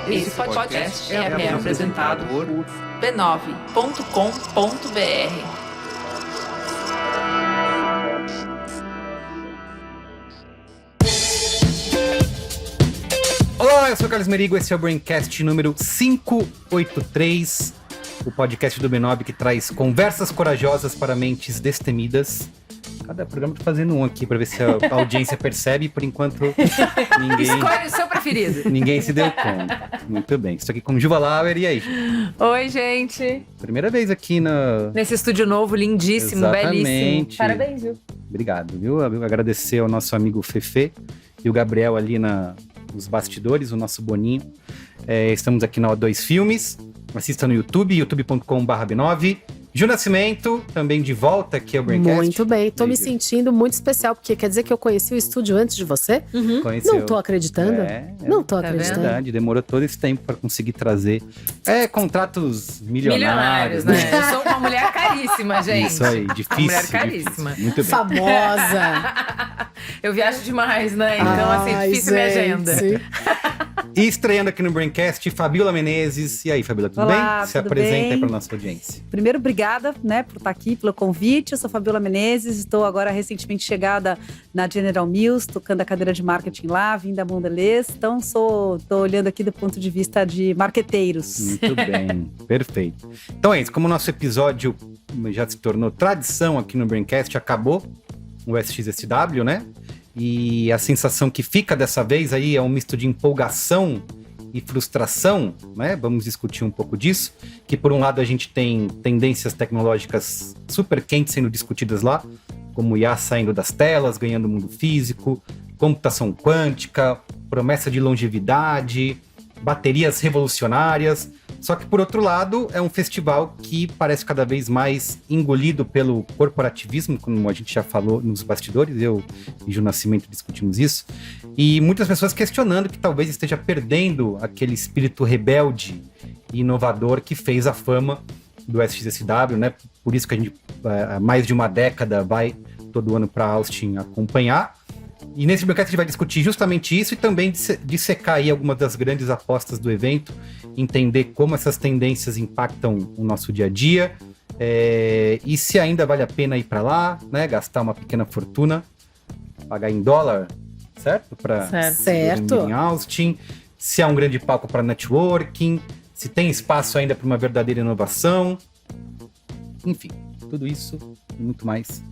Esse podcast é apresentado por b9.com.br. Olá, eu sou o Carlos Merigo, esse é o Braincast número 583, o podcast do B9 que traz conversas corajosas para mentes destemidas. Cada programa tá fazendo um aqui para ver se a audiência percebe, por enquanto ninguém... Escolhe o seu preferido. Ninguém se deu conta. Muito bem, estou aqui com Juva Lauer, e aí? Oi, gente. Primeira vez aqui nesse estúdio novo, lindíssimo, Exatamente. Belíssimo. Parabéns, viu? Obrigado, viu? Agradecer ao nosso amigo Fefe e o Gabriel ali nos bastidores, o nosso Boninho. Estamos aqui na O2 Filmes. Assista no YouTube, youtube.com/b9. Ju Nascimento, também de volta aqui ao Braincast. Muito bem, tô me sentindo muito especial, porque quer dizer que eu conheci o estúdio antes de você? Conheceu. Não tô acreditando. Não tô É acreditando. verdade, demorou todo esse tempo para conseguir trazer contratos milionários, Né? Eu sou uma mulher caríssima, gente. Isso aí, difícil. Uma mulher caríssima. Difícil. Muito bem. Famosa. Eu viajo demais, né? Então, assim, difícil minha agenda. E estreando aqui no Braincast, Fabiola Menezes. E aí, Fabiola, tudo Olá, bem? Se tudo apresenta bem? aí para nossa audiência. Primeiro, obrigada, por estar aqui, pelo convite. Eu sou Fabiola Menezes, estou agora recentemente chegada na General Mills, tocando a cadeira de marketing lá, vim da Mondelez. Então, estou olhando aqui do ponto de vista de marqueteiros. Muito bem, perfeito. Então é isso, como o nosso episódio já se tornou tradição aqui no Braincast, acabou o SXSW, né? E a sensação que fica dessa vez aí é um misto de empolgação e frustração, né? Vamos discutir um pouco disso, que por um lado a gente tem tendências tecnológicas super quentes sendo discutidas lá, como o IA saindo das telas, ganhando o mundo físico, computação quântica, promessa de longevidade, baterias revolucionárias. Só que, por outro lado, é um festival que parece cada vez mais engolido pelo corporativismo, como a gente já falou nos bastidores, eu e Ju Nascimento discutimos isso, e muitas pessoas questionando que talvez esteja perdendo aquele espírito rebelde e inovador que fez a fama do SXSW, né? Por isso que a gente, há mais de uma década, vai todo ano para Austin acompanhar. E nesse Braincast a gente vai discutir justamente isso e também dissecar aí algumas das grandes apostas do evento, entender como essas tendências impactam o nosso dia a dia, e se ainda vale a pena ir para lá, né, gastar uma pequena fortuna, pagar em dólar, certo? Certo. Em Austin, se há um grande palco para networking, se tem espaço ainda para uma verdadeira inovação, enfim, tudo isso e muito mais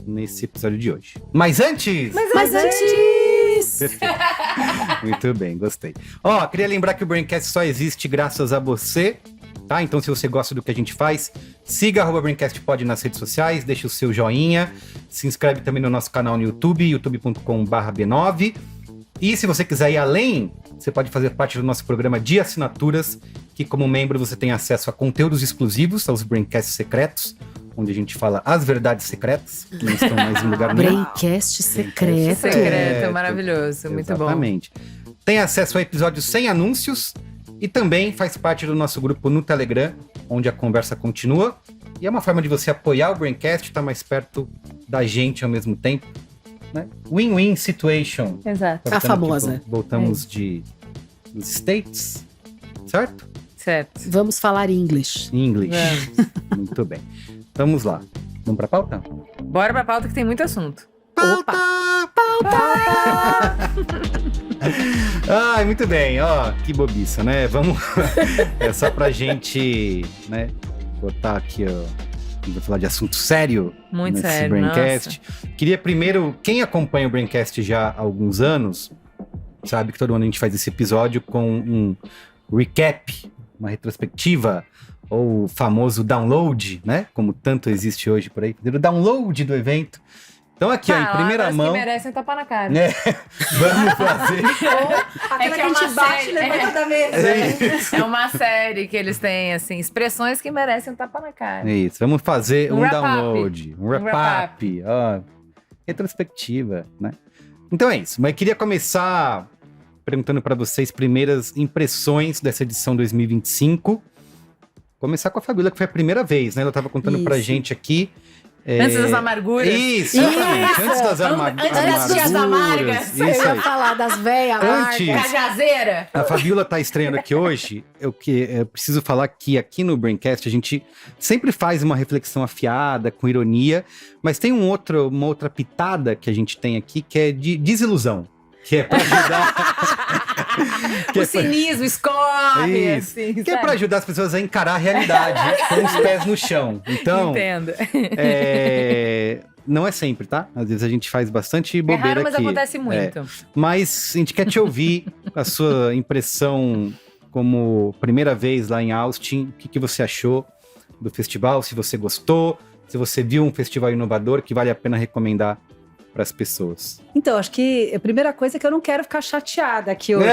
nesse episódio de hoje. Mas antes! Perfeito. Muito bem, gostei. Queria lembrar que o Braincast só existe graças a você, tá? Então, se você gosta do que a gente faz, siga @BraincastPod nas redes sociais, deixa o seu joinha, se inscreve também no nosso canal no YouTube, youtube.com/b9. E se você quiser ir além, você pode fazer parte do nosso programa de assinaturas, que como membro você tem acesso a conteúdos exclusivos, aos Braincasts secretos, onde a gente fala as verdades secretas, que não estão mais em lugar nenhum. Braincast secreto. Secreto, maravilhoso, muito bom. Exatamente. Tem acesso a episódios sem anúncios e também faz parte do nosso grupo no Telegram, onde a conversa continua. E é uma forma de você apoiar o Braincast, estar mais perto da gente ao mesmo tempo, né? Win-win situation. Exato. A famosa. Voltamos dos States, certo? Certo. Vamos falar English. English. Muito bem. Vamos lá. Vamos pra pauta? Bora pra pauta que tem muito assunto. Pauta! Ai, muito bem. Que bobiça, né? Vamos... É só pra gente, né, botar aqui, vou falar de assunto sério. Muito nesse sério, Braincast. Queria primeiro, quem acompanha o Braincast já há alguns anos, sabe que todo ano a gente faz esse episódio com um recap, uma retrospectiva, ou o famoso download, né? Como tanto existe hoje por aí. O download do evento. Então aqui, em primeira mão... que merecem tapar na cara. Vamos fazer... Aquela que a gente bate na mesa da mesa. É uma série que eles têm, assim, expressões que merecem tapar na cara. É isso, vamos fazer um wrap-up. download, um wrap-up, retrospectiva, né? Então é isso, mas queria começar perguntando para vocês primeiras impressões dessa edição 2025. Começar com a Fabiola, que foi a primeira vez, né? Ela estava contando pra gente aqui Antes das amarguras. Isso, exatamente. Antes das Antes das tias amargas. Eu Isso ia aí. falar das velhas Antes. amargas. Cajazeira. A Fabiola tá estreando aqui hoje. Eu preciso falar que aqui no Braincast a gente sempre faz uma reflexão afiada, com ironia, mas tem uma outra pitada que a gente tem aqui que é de desilusão. Que é pra ajudar. O cinismo escorre. Isso. Assim, Que é pra ajudar as pessoas a encarar a realidade com os pés no chão. Então, Entendo. não é sempre, tá? Às vezes a gente faz bastante É bobeira raro, mas aqui. acontece muito. Mas a gente quer te ouvir, a sua impressão como primeira vez lá em Austin. O que você achou do festival? Se você gostou, se você viu um festival inovador que vale a pena recomendar para as pessoas. Então, acho que a primeira coisa é que eu não quero ficar chateada aqui hoje.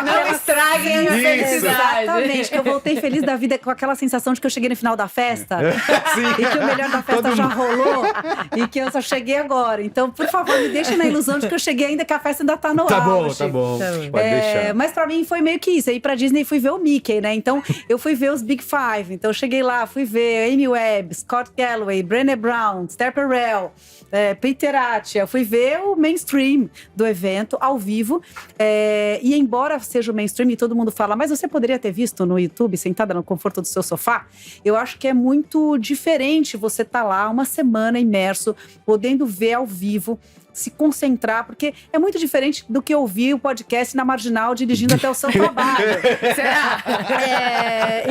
Não estraguem a minha Isso. felicidade. Exatamente, que eu voltei feliz da vida com aquela sensação de que eu cheguei no final da festa Sim. e que o melhor da festa Todo já mundo. rolou e que eu só cheguei agora. Então, por favor, me deixem na ilusão de que eu cheguei ainda, que a festa ainda tá no Tá bom, auge. tá bom. Tá bom. Pode deixar. Mas pra mim foi meio que isso. Aí pra Disney fui ver o Mickey, né? Então eu fui ver os Big Five. Então eu cheguei lá, fui ver Amy Webb, Scott Galloway, Brené Brown, Esther Perel, Peter Attia. Fui ver o mainstream do evento ao vivo. E embora seja o mainstream e todo mundo fala, mas você poderia ter visto no YouTube, sentada no conforto do seu sofá, eu acho que é muito diferente você estar lá uma semana imerso, podendo ver ao vivo, se concentrar, porque é muito diferente do que ouvir o podcast na Marginal dirigindo até o seu trabalho. Será?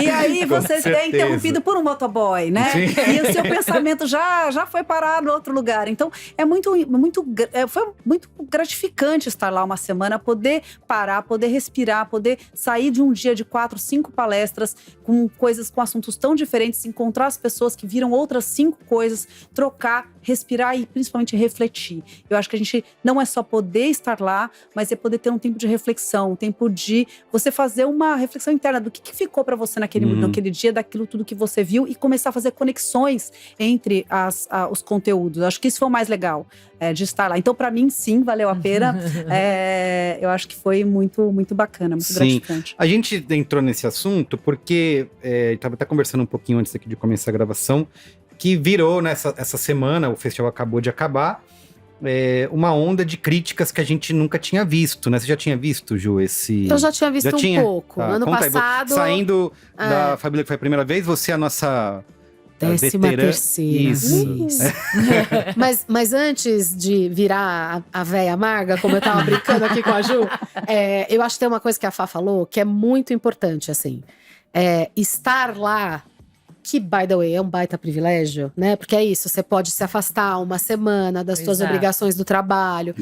E aí Com você é certeza. interrompido por um motoboy, né? Sim. E o seu pensamento já foi parar no outro lugar. Então, foi muito gratificante estar lá uma semana, poder parar, poder respirar, poder sair de um dia de 4, 5 palestras com assuntos tão diferentes, encontrar as pessoas que viram outras 5 coisas, trocar, respirar e principalmente refletir. Eu acho que a gente não é só poder estar lá, mas é poder ter um tempo de reflexão, um tempo de você fazer uma reflexão interna do que ficou para você naquele dia, daquilo tudo que você viu e começar a fazer conexões entre os conteúdos. Acho que isso foi o mais legal de estar lá. Então, para mim, sim, valeu a pena. Eu acho que foi muito, muito bacana, muito gratificante. A gente entrou nesse assunto porque estava até conversando um pouquinho antes aqui de começar a gravação, que virou essa semana, o festival acabou de acabar, uma onda de críticas que a gente nunca tinha visto, né? Você já tinha visto, Ju, esse... Eu já tinha visto um pouco. Tá, Ano conta aí, passado… saindo da Fabíola, que foi a primeira vez, você é a nossa… 13ª. Isso. Mas antes de virar a véia amarga, como eu tava brincando aqui com a Ju, eu acho que tem uma coisa que a Fá falou que é muito importante, assim. Estar lá, que, by the way, é um baita privilégio, né? Porque é isso, você pode se afastar uma semana das suas Exato. obrigações do trabalho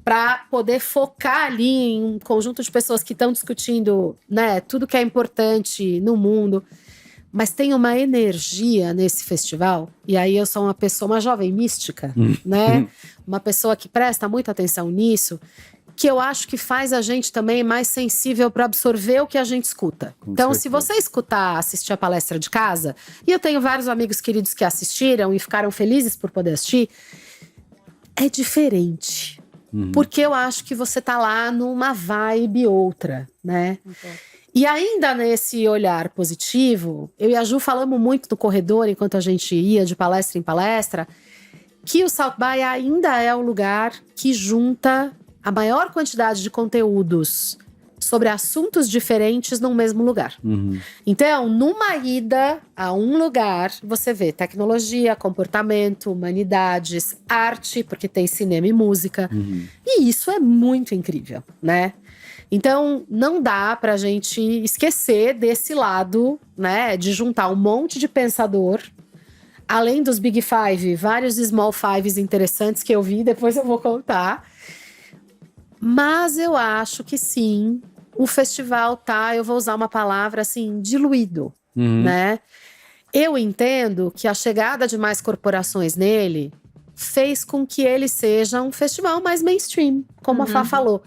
para poder focar ali em um conjunto de pessoas que estão discutindo, né, tudo que é importante no mundo. Mas tem uma energia nesse festival, e aí eu sou uma jovem mística, né? Uma pessoa que presta muita atenção nisso, que eu acho que faz a gente também mais sensível para absorver o que a gente escuta. Então, se você assistir a palestra de casa, e eu tenho vários amigos queridos que assistiram e ficaram felizes por poder assistir, é diferente. Porque eu acho que você tá lá numa vibe outra, né? E ainda nesse olhar positivo, eu e a Ju falamos muito no corredor, enquanto a gente ia de palestra em palestra, que o South by ainda é o lugar que junta a maior quantidade de conteúdos sobre assuntos diferentes num mesmo lugar. Então, numa ida a um lugar, você vê tecnologia, comportamento, humanidades, arte, porque tem cinema e música. E isso é muito incrível, né? Então, não dá pra gente esquecer desse lado, né? De juntar um monte de pensador. Além dos Big Five, vários Small Fives interessantes que eu vi, depois eu vou contar. Mas eu acho que sim, o festival eu vou usar uma palavra assim, diluído, né? Eu entendo que a chegada de mais corporações nele fez com que ele seja um festival mais mainstream, como a Fá falou.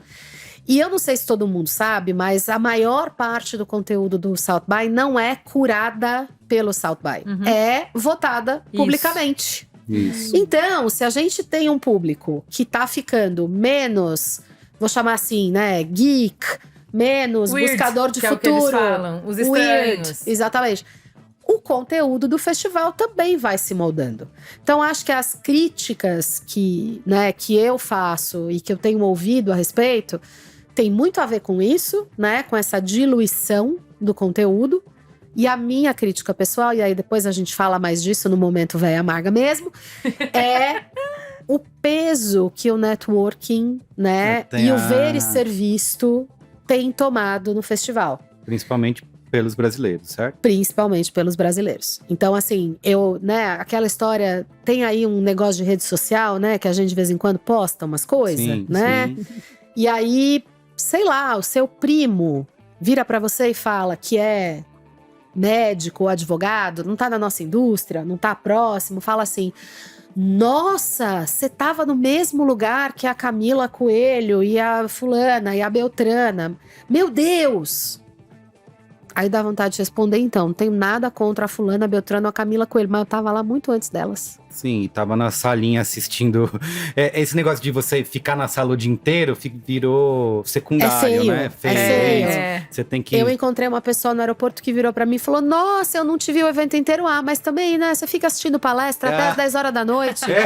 E eu não sei se todo mundo sabe, mas a maior parte do conteúdo do South by não é curada pelo South by. É votada publicamente. Isso. Então, se a gente tem um público que tá ficando menos, vou chamar assim, né, geek, menos Weird, buscador de que é o que futuro. eles falam, os estranhos. Exatamente. o conteúdo do festival também vai se moldando. Então, acho que as críticas que eu faço e que eu tenho ouvido a respeito tem muito a ver com isso, né? Com essa diluição do conteúdo. E a minha crítica pessoal, e aí depois a gente fala mais disso no momento véia amarga mesmo, é o peso que o networking, né? E o ver e ser visto tem tomado no festival. Principalmente pelos brasileiros, certo? Principalmente pelos brasileiros. Então, assim, aquela história, tem aí um negócio de rede social, né? Que a gente de vez em quando posta umas coisas, né? Sim. E aí, sei lá, o seu primo vira pra você e fala que é médico ou advogado, não tá na nossa indústria, não tá próximo, fala assim: nossa, você tava no mesmo lugar que a Camila Coelho e a fulana e a Beltrana. Meu Deus! Aí dá vontade de responder, então, não tenho nada contra a fulana, a Beltrana ou a Camila Coelho, mas eu tava lá muito antes delas. Sim, tava na salinha assistindo. Esse negócio de você ficar na sala o dia inteiro virou secundário, né? É feio. Você tem que… Eu encontrei uma pessoa no aeroporto que virou pra mim e falou: nossa, eu não te vi o evento inteiro. Ah, mas também, né? Você fica assistindo palestra até às 10 horas da noite. Eu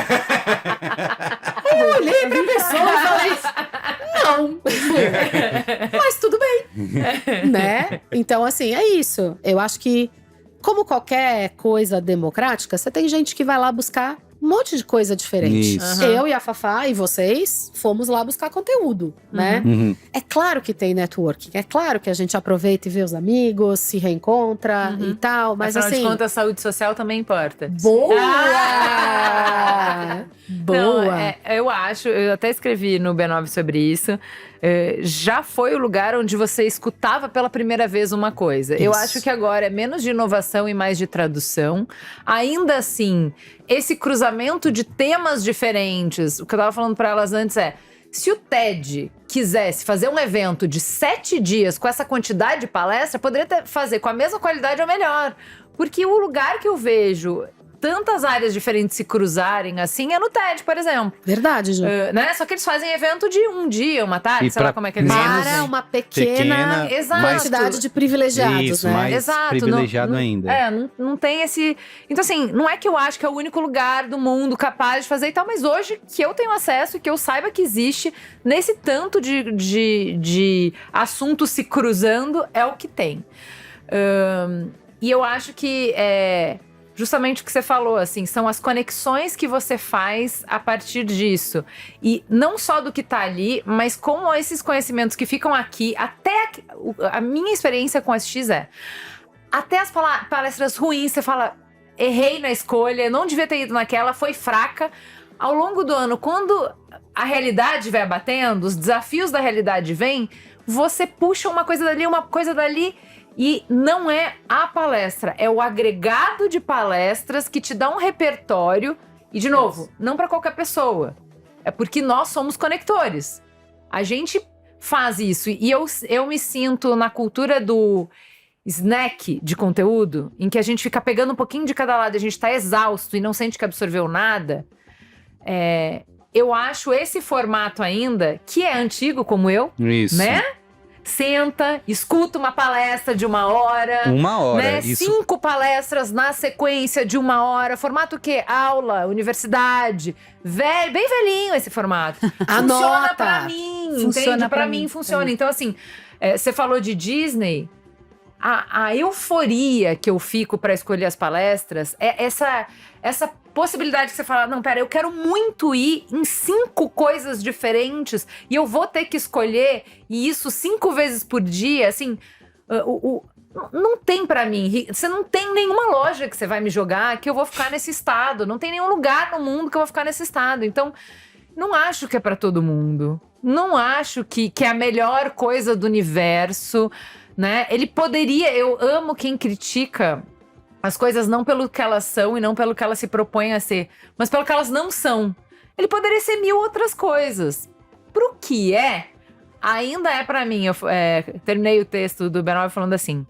olhei pra pessoa e falei: não. Mas tudo bem. Né? Então, assim, é isso. Eu acho que, como qualquer coisa democrática, você tem gente que vai lá buscar um monte de coisa diferente. Isso. Eu e a Fafá e vocês fomos lá buscar conteúdo, né? Uhum. É claro que tem networking, é claro que a gente aproveita e vê os amigos, se reencontra e tal, mas afinal assim… de contas, a saúde social também importa. Boa! Boa! Não, eu acho, eu até escrevi no B9 sobre isso. Já foi o lugar onde você escutava pela primeira vez uma coisa. Isso. Eu acho que agora é menos de inovação e mais de tradução. Ainda assim, esse cruzamento de temas diferentes, o que eu tava falando pra elas antes se o TED quisesse fazer um evento de 7 dias com essa quantidade de palestra, poderia fazer com a mesma qualidade ou melhor. Porque o lugar que eu vejo tantas áreas diferentes se cruzarem assim é no TED, por exemplo. Verdade, Ju. Né? Só que eles fazem evento de um dia, uma tarde, sei lá como é que eles fazem. Para uma pequena quantidade de privilegiados, isso, né? mais privilegiado ainda. Não tem esse… Então assim, não é que eu acho que é o único lugar do mundo capaz de fazer e tal, mas hoje que eu tenho acesso e que eu saiba que existe, nesse tanto de assuntos se cruzando, é o que tem. E eu acho que justamente o que você falou, assim, são as conexões que você faz a partir disso. E não só do que tá ali, mas como esses conhecimentos que ficam aqui, até a minha experiência com as X até as palestras ruins, você fala: errei na escolha, não devia ter ido naquela, foi fraca. Ao longo do ano, quando a realidade vai batendo, os desafios da realidade vêm, você puxa uma coisa dali. E não é a palestra, é o agregado de palestras que te dá um repertório. E, de novo, não para qualquer pessoa. É porque nós somos conectores. A gente faz isso. E eu me sinto na cultura do snack de conteúdo, em que a gente fica pegando um pouquinho de cada lado, a gente tá exausto e não sente que absorveu nada. Eu acho esse formato ainda, que é antigo como eu, isso, né? Senta, escuta uma palestra de 1 hora. 1 hora, né? isso. 5 palestras na sequência de 1 hora. Formato o quê? Aula, universidade. Bem velhinho esse formato. Funciona pra mim, entende? Pra mim funciona. Então, assim, você falou de Disney. A euforia que eu fico pra escolher as palestras é essa possibilidade que você fala: não, pera, eu quero muito ir em 5 coisas diferentes e eu vou ter que escolher, e isso 5 vezes por dia, assim, não tem pra mim. Você não tem nenhuma loja que você vai me jogar que eu vou ficar nesse estado. Não tem nenhum lugar no mundo que eu vou ficar nesse estado. Então, não acho que é pra todo mundo. Não acho que é a melhor coisa do universo, né? Ele poderia… Eu amo quem critica as coisas não pelo que elas são e não pelo que elas se propõem a ser, mas pelo que elas não são. Ele poderia ser 1000 outras coisas. Pro que ainda é pra mim. Eu terminei o texto do B9 falando assim: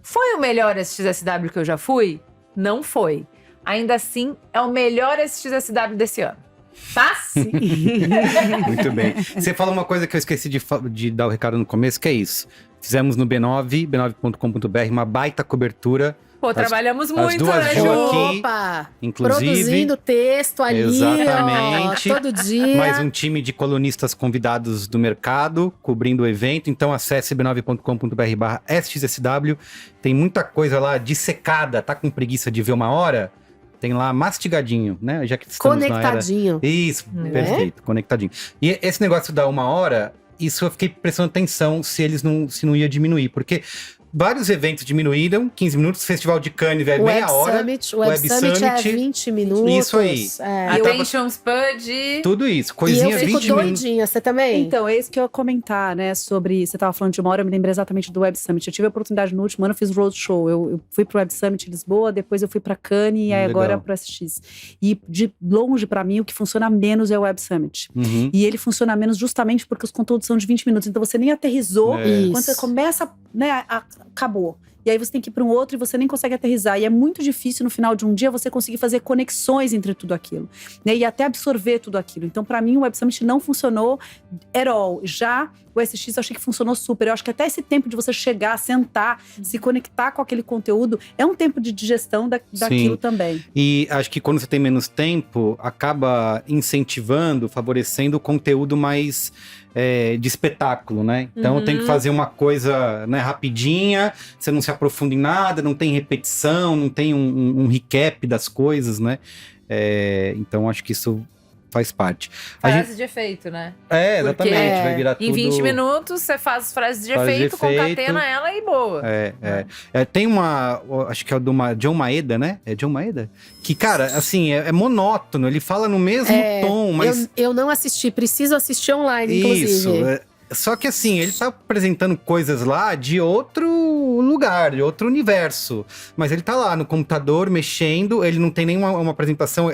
foi o melhor SXSW que eu já fui? Não foi. Ainda assim, é o melhor SXSW desse ano. Tá? Sim. Muito bem. Você fala uma coisa que eu esqueci de dar o recado no começo, que é isso. Fizemos no B9, b9.com.br, uma baita cobertura Pô, trabalhamos muito, duas né, Ju Ju? aqui, Opa! inclusive. Produzindo texto ali, Exatamente. ó, todo dia. Mais um time de colunistas convidados do mercado, cobrindo o evento. Então acesse b9.com.br/SXSW. Tem muita coisa lá dissecada. Tá com preguiça de ver uma hora? Tem lá mastigadinho, né? Já que estamos Conectadinho. na era... Isso, Né? perfeito, conectadinho. E esse negócio da uma hora, isso eu fiquei prestando atenção se não ia diminuir. Porque vários eventos diminuíram, 15 minutos. Festival de Cannes é meia hora. O Web Summit é 20 minutos. Isso aí. É. Attention Spud. Tudo isso, E coisinha eu fico 20 minutos. doidinha, você também? Então, é isso que eu ia comentar, né? Sobre. Você estava falando de uma hora, eu me lembrei exatamente do Web Summit. Eu tive a oportunidade no último ano, eu fiz roadshow. Eu fui pro Web Summit em Lisboa, depois eu fui pra Cannes e aí Legal. agora pro SX. E de longe, pra mim, o que funciona menos é o Web Summit. Uhum. E ele funciona menos justamente porque os conteúdos são de 20 minutos. Então você nem aterrizou. É. Quando você começa, né, acabou. E aí você tem que ir para um outro e você nem consegue aterrizar. E é muito difícil no final de um dia você conseguir fazer conexões entre tudo aquilo, né? E até absorver tudo aquilo. Então, para mim, o Web Summit não funcionou at all. Já o SX eu achei que funcionou super. Eu acho que até esse tempo de você chegar, sentar, se conectar com aquele conteúdo, é um tempo de digestão daquilo também. E acho que quando você tem menos tempo, acaba incentivando, favorecendo o conteúdo mais de espetáculo, né? Então tem que fazer uma coisa, né, rapidinha, você não se aprofunda em nada, não tem repetição, não tem um recap das coisas, né? Então acho que isso faz parte. Frase de efeito, né? Exatamente, Porque vai virar tudo... Em 20 minutos, você faz as frases de Frase de efeito, concatena ela e boa. Tem uma, acho que é do John Maeda, né? É John Maeda? Que, cara, assim, é monótono, ele fala no mesmo tom, mas... Eu não assisti, preciso assistir online, inclusive. Isso, só que assim, ele tá apresentando coisas lá de outro lugar, de outro universo. Mas ele tá lá no computador, mexendo, ele não tem nenhuma apresentação,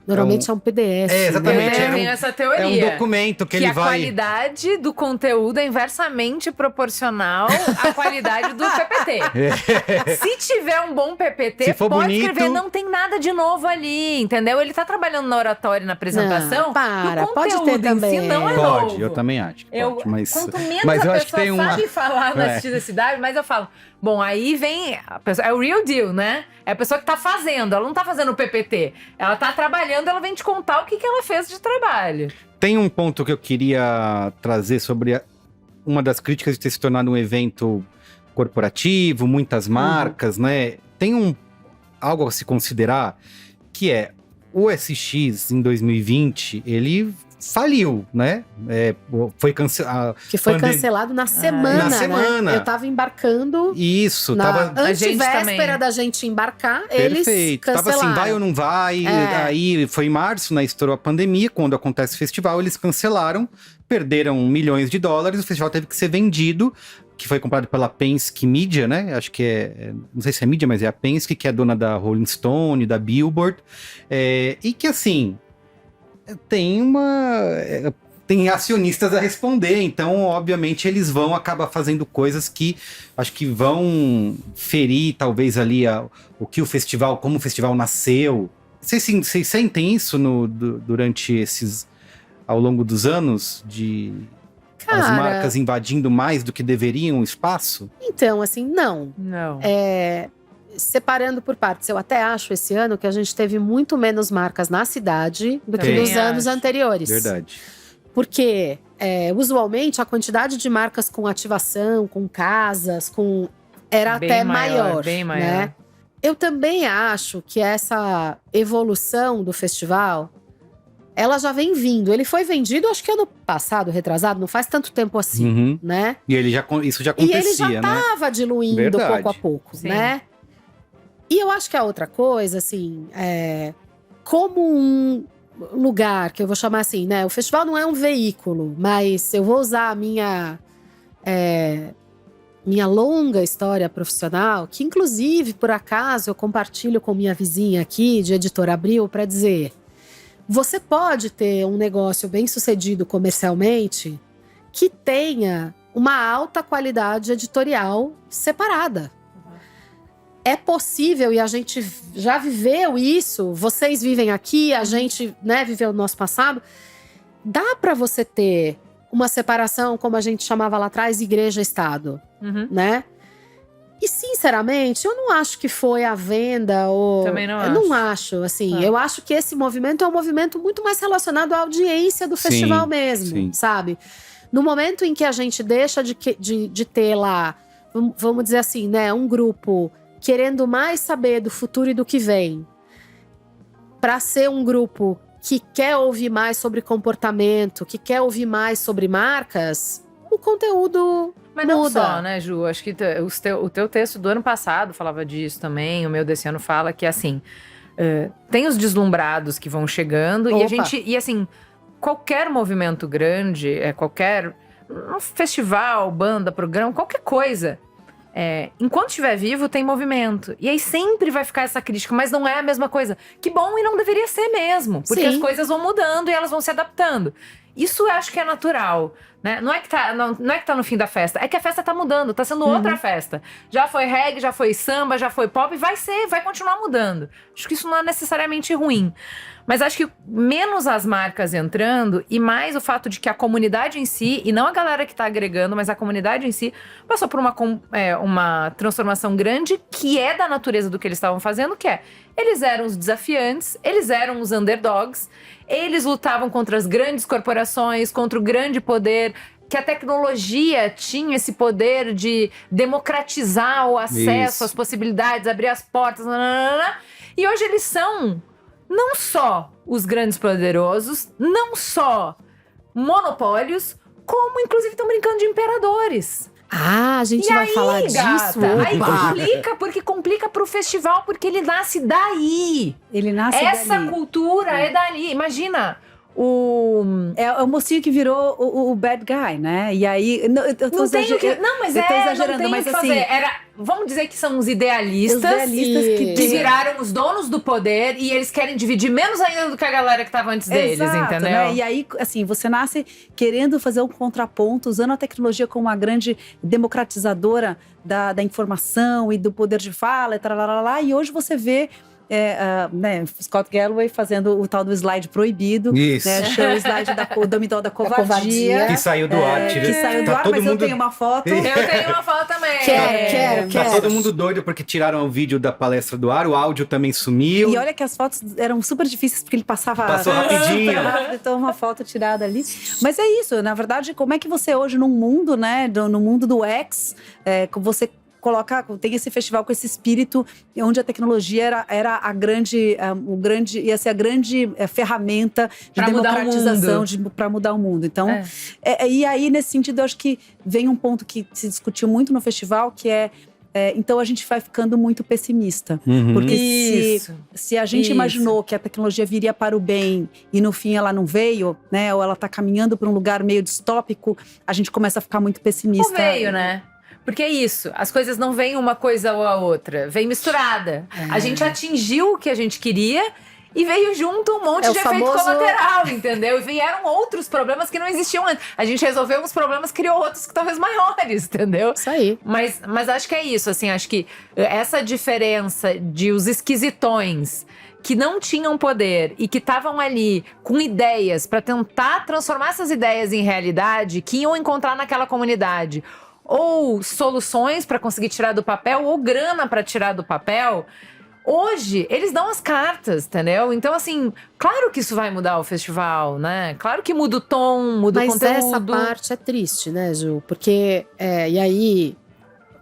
Normalmente é um PDF. exatamente. né? Tem essa teoria. É um documento que ele a vai... qualidade do conteúdo é inversamente proporcional à qualidade do PPT. Se tiver um bom PPT, Se for pode bonito... escrever, não tem nada de novo ali, entendeu? Ele tá trabalhando na oratória e na apresentação. Não, para, e o pode ter conteúdo em si também. não é Pode, novo. eu também acho que pode, mas... Quanto menos mas eu a acho que pessoa tem uma... sabe falar na SXSW, mas eu falo, bom, aí vem a pessoa, é o real deal, né? É a pessoa que tá fazendo, ela não tá fazendo o PPT. Ela tá trabalhando, ela vem te contar o que ela fez de trabalho. Tem um ponto que eu queria trazer sobre uma das críticas de ter se tornado um evento corporativo, muitas marcas, né? Tem algo a se considerar, que é o SX em 2020, ele faliu, né? Foi cancelado. Que foi cancelado na semana, Na semana. né? Eu tava embarcando. Isso, na tava... antevéspera da gente embarcar, eles cancelaram. Tava assim, vai ou não vai? Aí foi em março, né? Estourou a pandemia, quando acontece o festival, eles cancelaram, perderam milhões de dólares, o festival teve que ser vendido, que foi comprado pela Penske Media, né? Acho que não sei se é mídia, mas é a Penske, que é dona da Rolling Stone, da Billboard. E que, assim, tem acionistas a responder, então, obviamente, eles vão acabar fazendo coisas que acho que vão ferir, talvez, ali o que o festival, como o festival nasceu. Vocês sentem isso durante ao longo dos anos, as marcas invadindo mais do que deveriam o espaço? Então, assim, não. Separando por partes, eu até acho esse ano que a gente teve muito menos marcas na cidade do que nos anos anteriores. Verdade. Porque, usualmente, a quantidade de marcas com ativação, com casas, era bem até maior, maior. Bem maior. Né? Eu também acho que essa evolução do festival, ela já vem vindo. Ele foi vendido, acho que ano passado, retrasado, não faz tanto tempo assim, né? E isso já acontecia, e ele já estava diluindo pouco a pouco, Sim. né? E eu acho que a outra coisa, assim, como um lugar, que eu vou chamar assim, né? O festival não é um veículo, mas eu vou usar a minha longa história profissional, que inclusive, por acaso, eu compartilho com minha vizinha aqui, de Editora Abril, para dizer: você pode ter um negócio bem sucedido comercialmente que tenha uma alta qualidade editorial separada. É possível, e a gente já viveu isso, vocês vivem aqui, a gente, né, viveu no nosso passado. Dá para você ter uma separação, como a gente chamava lá atrás, igreja-estado, né? E, sinceramente, eu não acho que foi a venda ou… Também não eu não acho, assim. Eu acho que esse movimento é um movimento muito mais relacionado à audiência do festival mesmo, sabe? No momento em que a gente deixa de ter lá, vamos dizer assim, né, um grupo querendo mais saber do futuro e do que vem, para ser um grupo que quer ouvir mais sobre comportamento, que quer ouvir mais sobre marcas, o conteúdo Mas não muda. só, né, Ju? Acho que o teu texto do ano passado falava disso também, o meu desse ano fala que, assim, tem os deslumbrados que vão chegando Opa. e a gente… E, assim, qualquer movimento grande, qualquer um festival, banda, programa, qualquer coisa… enquanto estiver vivo, tem movimento. E aí sempre vai ficar essa crítica, mas não é a mesma coisa. Que bom, e não deveria ser mesmo. Porque Sim. as coisas vão mudando e elas vão se adaptando. Isso eu acho que é natural, né? Não é que tá no fim da festa, é que a festa tá mudando, tá sendo outra festa. Já foi reggae, já foi samba, já foi pop, vai continuar mudando. Acho que isso não é necessariamente ruim. Mas acho que menos as marcas entrando e mais o fato de que a comunidade em si, e não a galera que tá agregando, mas a comunidade em si, passou por uma transformação grande que é da natureza do que eles estavam fazendo, que é… Eles eram os desafiantes, eles eram os underdogs, eles lutavam contra as grandes corporações, contra o grande poder, que a tecnologia tinha esse poder de democratizar o acesso, as possibilidades, abrir as portas, nananana. E hoje eles são não só os grandes poderosos, não só monopólios, como inclusive estão brincando de imperadores. Ah, a gente E vai aí, falar disso? gata, aí Opa! complica pro festival, porque ele nasce daí. Ele nasce Essa dali. cultura é dali. Imagina, É o mocinho que virou o bad guy, né? E aí… eu tô não tem o que… Não, mas eu tô não exagerando, tem mas o que assim… fazer. Vamos dizer que são os idealistas, Os idealistas que que viraram os donos do poder e eles querem dividir menos ainda do que a galera que tava antes deles, Exato, entendeu? né? E aí, assim, você nasce querendo fazer um contraponto, usando a tecnologia como uma grande democratizadora da informação e do poder de fala, e hoje você vê… Scott Galloway fazendo o tal do slide proibido. Isso. Né, chama o slide o dominó da covardia. Que saiu do ar. Que saiu do ar, mas eu tenho uma foto. Eu tenho uma foto também. Quero. Tá todo mundo doido porque tiraram o vídeo da palestra do ar, o áudio também sumiu. E olha que as fotos eram super difíceis, porque ele passou rapidinho. Então, uma foto tirada ali. Mas é isso, na verdade, como é que você hoje, num mundo, né, no mundo do X, você tem esse festival com esse espírito onde a tecnologia era ia ser a grande ferramenta de Pra democratização para mudar o mundo. Então, e aí, nesse sentido, eu acho que vem um ponto que se discutiu muito no festival, que então a gente vai ficando muito pessimista. Porque se a gente imaginou que a tecnologia viria para o bem e no fim ela não veio, né? Ou ela está caminhando para um lugar meio distópico, a gente começa a ficar muito pessimista. Não veio, né? Porque é isso, as coisas não vêm uma coisa ou a outra, vem misturada. A gente atingiu o que a gente queria e veio junto um monte de efeito colateral, entendeu? E vieram outros problemas que não existiam antes. A gente resolveu uns problemas, criou outros que talvez maiores, entendeu? Isso aí. Mas acho que é isso, assim, acho que essa diferença de os esquisitões que não tinham poder e que estavam ali com ideias para tentar transformar essas ideias em realidade, que iam encontrar naquela comunidade ou soluções para conseguir tirar do papel, ou grana para tirar do papel, hoje eles dão as cartas, entendeu? Então, assim, claro que isso vai mudar o festival, né? Claro que muda o tom, muda o conteúdo. Mas essa parte é triste, né, Ju? Porque, e aí,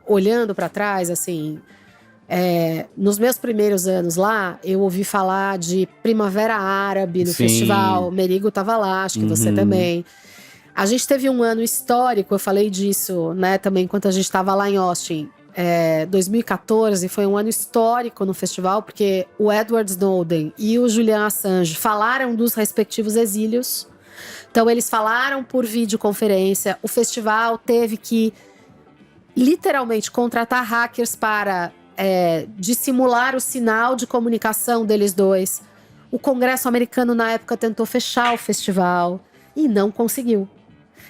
olhando para trás, assim, nos meus primeiros anos lá, eu ouvi falar de Primavera Árabe no festival. Merigo tava lá, acho que você também. A gente teve um ano histórico, eu falei disso, né, também enquanto a gente estava lá em Austin. 2014 foi um ano histórico no festival, porque o Edward Snowden e o Julian Assange falaram dos respectivos exílios. Então, eles falaram por videoconferência. O festival teve que, literalmente, contratar hackers para dissimular o sinal de comunicação deles dois. O Congresso americano, na época, tentou fechar o festival e não conseguiu.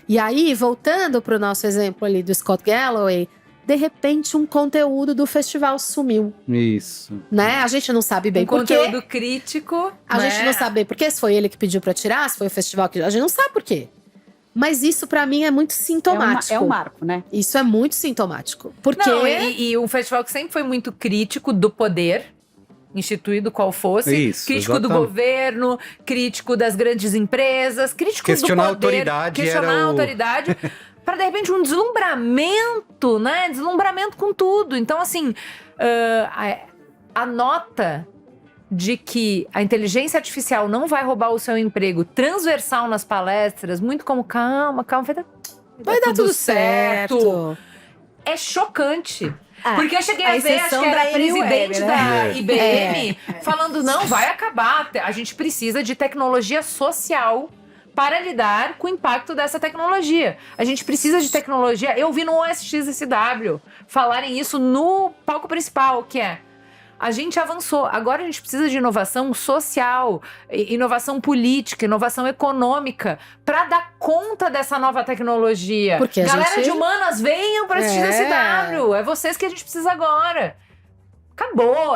E aí, voltando para o nosso exemplo ali do Scott Galloway, de repente um conteúdo do festival sumiu. Isso. Né? A gente não sabe bem por quê. Conteúdo crítico. A gente não sabe bem por quê. Se foi ele que pediu para tirar, se foi o festival que… A gente não sabe por quê. Mas isso pra mim é muito sintomático. É um marco, né? Isso é muito sintomático. Porque Não, e um festival que sempre foi muito crítico do poder instituído qual fosse, Isso, crítico do exatamente. governo, crítico das grandes empresas, crítico Questionar a do poder, autoridade questionar era a o- autoridade, para de repente um deslumbramento, né? Deslumbramento com tudo. Então, assim, a nota de que a inteligência artificial não vai roubar o seu emprego transversal nas palestras, muito como calma, vai dar tudo certo. é chocante. Ah, Porque eu cheguei a a ver, acho exceção que era da presidente Amy Webb, né? da É. IBM falando, não, vai acabar. A gente precisa de tecnologia social para lidar com o impacto dessa tecnologia. A gente precisa de tecnologia. Eu vi no OSXSW falarem isso no palco principal, que é: a gente avançou, agora a gente precisa de inovação social, inovação política, inovação econômica, para dar conta dessa nova tecnologia. Porque a Galera gente- de humanas, venham para XSW, é vocês que a gente precisa agora. Acabou,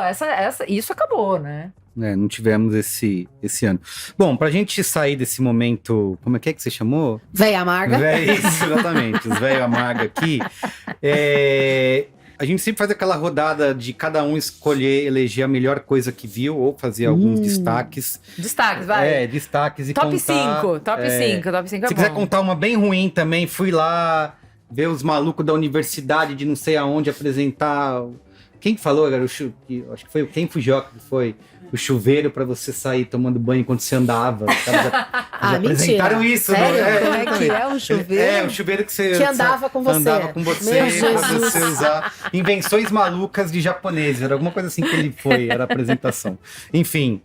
isso acabou, né? Não tivemos esse ano. Bom, pra gente sair desse momento, como é que você chamou? Véia amarga. Isso, exatamente, os velho amarga aqui. A gente sempre faz aquela rodada de cada um escolher, eleger a melhor coisa que viu ou fazer alguns destaques. Destaques, vai. Destaques e Top contar. 5, top 5, top 5 é Se bom. quiser contar uma bem ruim também, fui lá ver os malucos da universidade de não sei aonde apresentar. Quem que falou, cara? Acho que foi o Ken Fujioka que foi. O chuveiro pra você sair tomando banho enquanto você andava. Os caras já apresentaram mentira. isso, Sério? não Como é que é um chuveiro? o chuveiro que você Que andava com você. Andava com você, Meu pra Jesus. você usar. Invenções malucas de japoneses. Era alguma coisa assim que ele foi, era a apresentação. Enfim.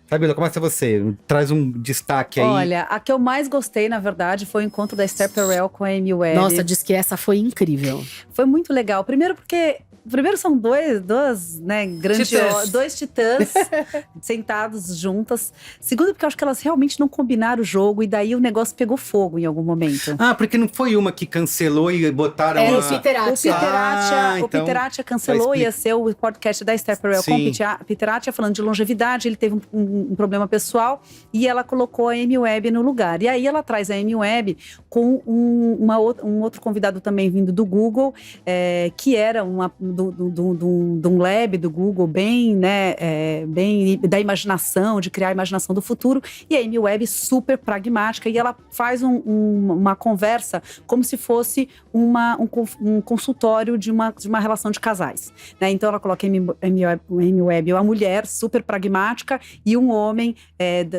Fabíola, começa você. Traz um destaque aí. Olha, a que eu mais gostei, na verdade, foi o encontro da Esther Perel com a Amy Webb. Nossa, diz que essa foi incrível. Foi muito legal. Primeiro são dois, né, Titãs. dois titãs sentados juntas. Segundo, porque eu acho que elas realmente não combinaram o jogo e daí o negócio pegou fogo em algum momento. Ah, porque não foi uma que cancelou e botaram Era a... o Peter O Atia. Ah, o então Peter Atia cancelou, explica. ia ser o podcast da Esther Perel com Sim. o Peter Atia falando de longevidade, ele teve um problema pessoal e ela colocou a Amy Webb no lugar. E aí ela traz a Amy Webb com um outro convidado também vindo do Google, que era de um lab do Google bem, né, bem da imaginação, de criar a imaginação do futuro. E a Amy Webb super pragmática e ela faz uma conversa como se fosse um consultório de uma relação de casais, né? Então ela coloca a Amy Webb, uma mulher super pragmática e um homem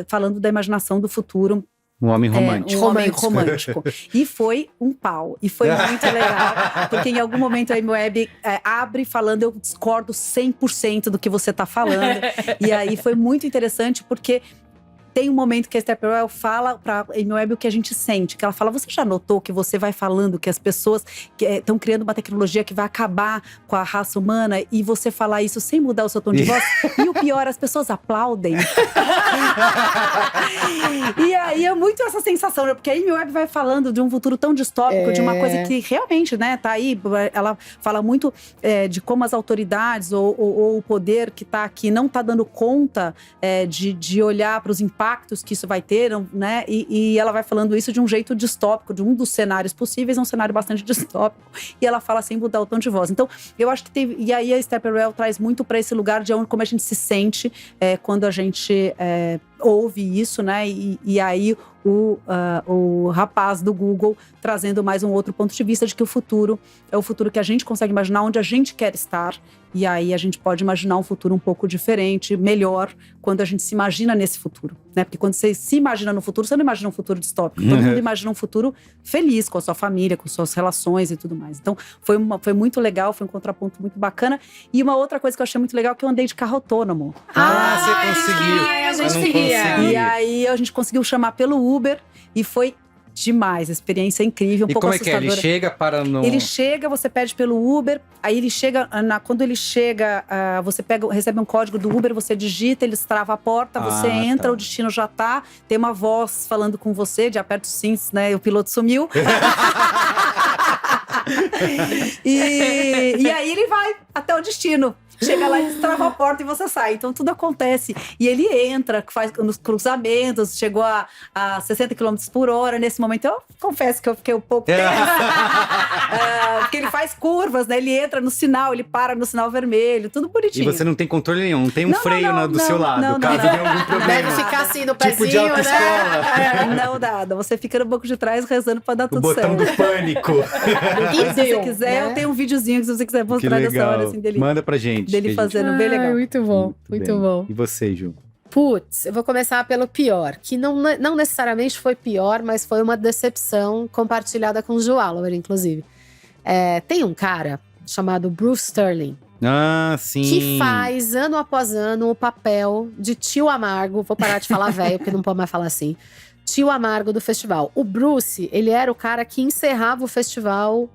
falando da imaginação do futuro. Um homem romântico. Um homem romântico. E foi um pau. E foi muito legal. Porque em algum momento a Amy Webb abre falando, eu discordo 100% do que você tá falando. E aí foi muito interessante porque tem um momento que a Esther Perel fala pra Amy Webb o que a gente sente. Que ela fala, você já notou que você vai falando que as pessoas estão criando uma tecnologia que vai acabar com a raça humana e você falar isso sem mudar o seu tom de voz? E o pior, as pessoas aplaudem. E aí é muito essa sensação, né? Porque a Amy Webb vai falando de um futuro tão distópico, de uma coisa que realmente, né, tá aí. Ela fala muito de como as autoridades ou o poder que tá aqui não tá dando conta de olhar para os impactos que isso vai ter, né? E ela vai falando isso de um jeito distópico, de um dos cenários possíveis, um cenário bastante distópico. E ela fala sem mudar o tom de voz. Então, eu acho que teve. E aí a Esther Perel traz muito para esse lugar de como a gente se sente quando a gente ouve isso, né? E aí o rapaz do Google trazendo mais um outro ponto de vista de que o futuro é o futuro que a gente consegue imaginar, onde a gente quer estar. E aí a gente pode imaginar um futuro um pouco diferente, melhor, quando a gente se imagina nesse futuro, né? Porque quando você se imagina no futuro, você não imagina um futuro distópico. Todo mundo imagina um futuro feliz com a sua família, com suas relações e tudo mais. Então, foi muito legal, foi um contraponto muito bacana. E uma outra coisa que eu achei muito legal é que eu andei de carro autônomo. Você conseguiu. a gente Eu não queria. consegui. E aí a gente conseguiu chamar pelo Uber e foi demais, a experiência incrível, um E pouco como é que é? assustadora. Ele chega para no... Ele chega, você pede pelo Uber, aí ele chega, quando ele chega, você recebe um código do Uber, você digita, ele destrava a porta, você entra, tá. o destino já tá, tem uma voz falando com você, de aperta os cintos, né, o piloto sumiu. E aí ele vai até o destino. Chega lá, ele trava a porta e você sai. Então tudo acontece. E ele entra, faz nos cruzamentos, chegou a 60 km por hora. Nesse momento, eu confesso que eu fiquei um pouco tensa. Porque ele faz curvas, né? Ele entra no sinal, ele para no sinal vermelho, tudo E bonitinho. você não tem controle nenhum, não tem um Não, freio não, do não, seu lado, não, caso não. tenha algum problema. Deve ficar assim no Tipo de pezinho, né? autoescola. Não, nada. Você fica no banco de trás rezando pra dar O tudo botão certo. do pânico. E Se você deu, quiser, né? eu tenho um videozinho que se você quiser Que mostrar dessa legal. hora, assim, dele, Manda pra gente. dele que a gente- fazendo bem legal. Muito bom, muito bem. bom. E você, Ju? Putz, eu vou começar pelo pior, que não necessariamente foi pior, mas foi uma decepção compartilhada com o Ju Alwer, inclusive. Tem um cara chamado Bruce Sterling, Ah, sim. que faz, ano após ano, o papel de tio amargo. Vou parar de falar velho, porque não pode mais falar assim. Tio amargo do festival. O Bruce, ele era o cara que encerrava o festival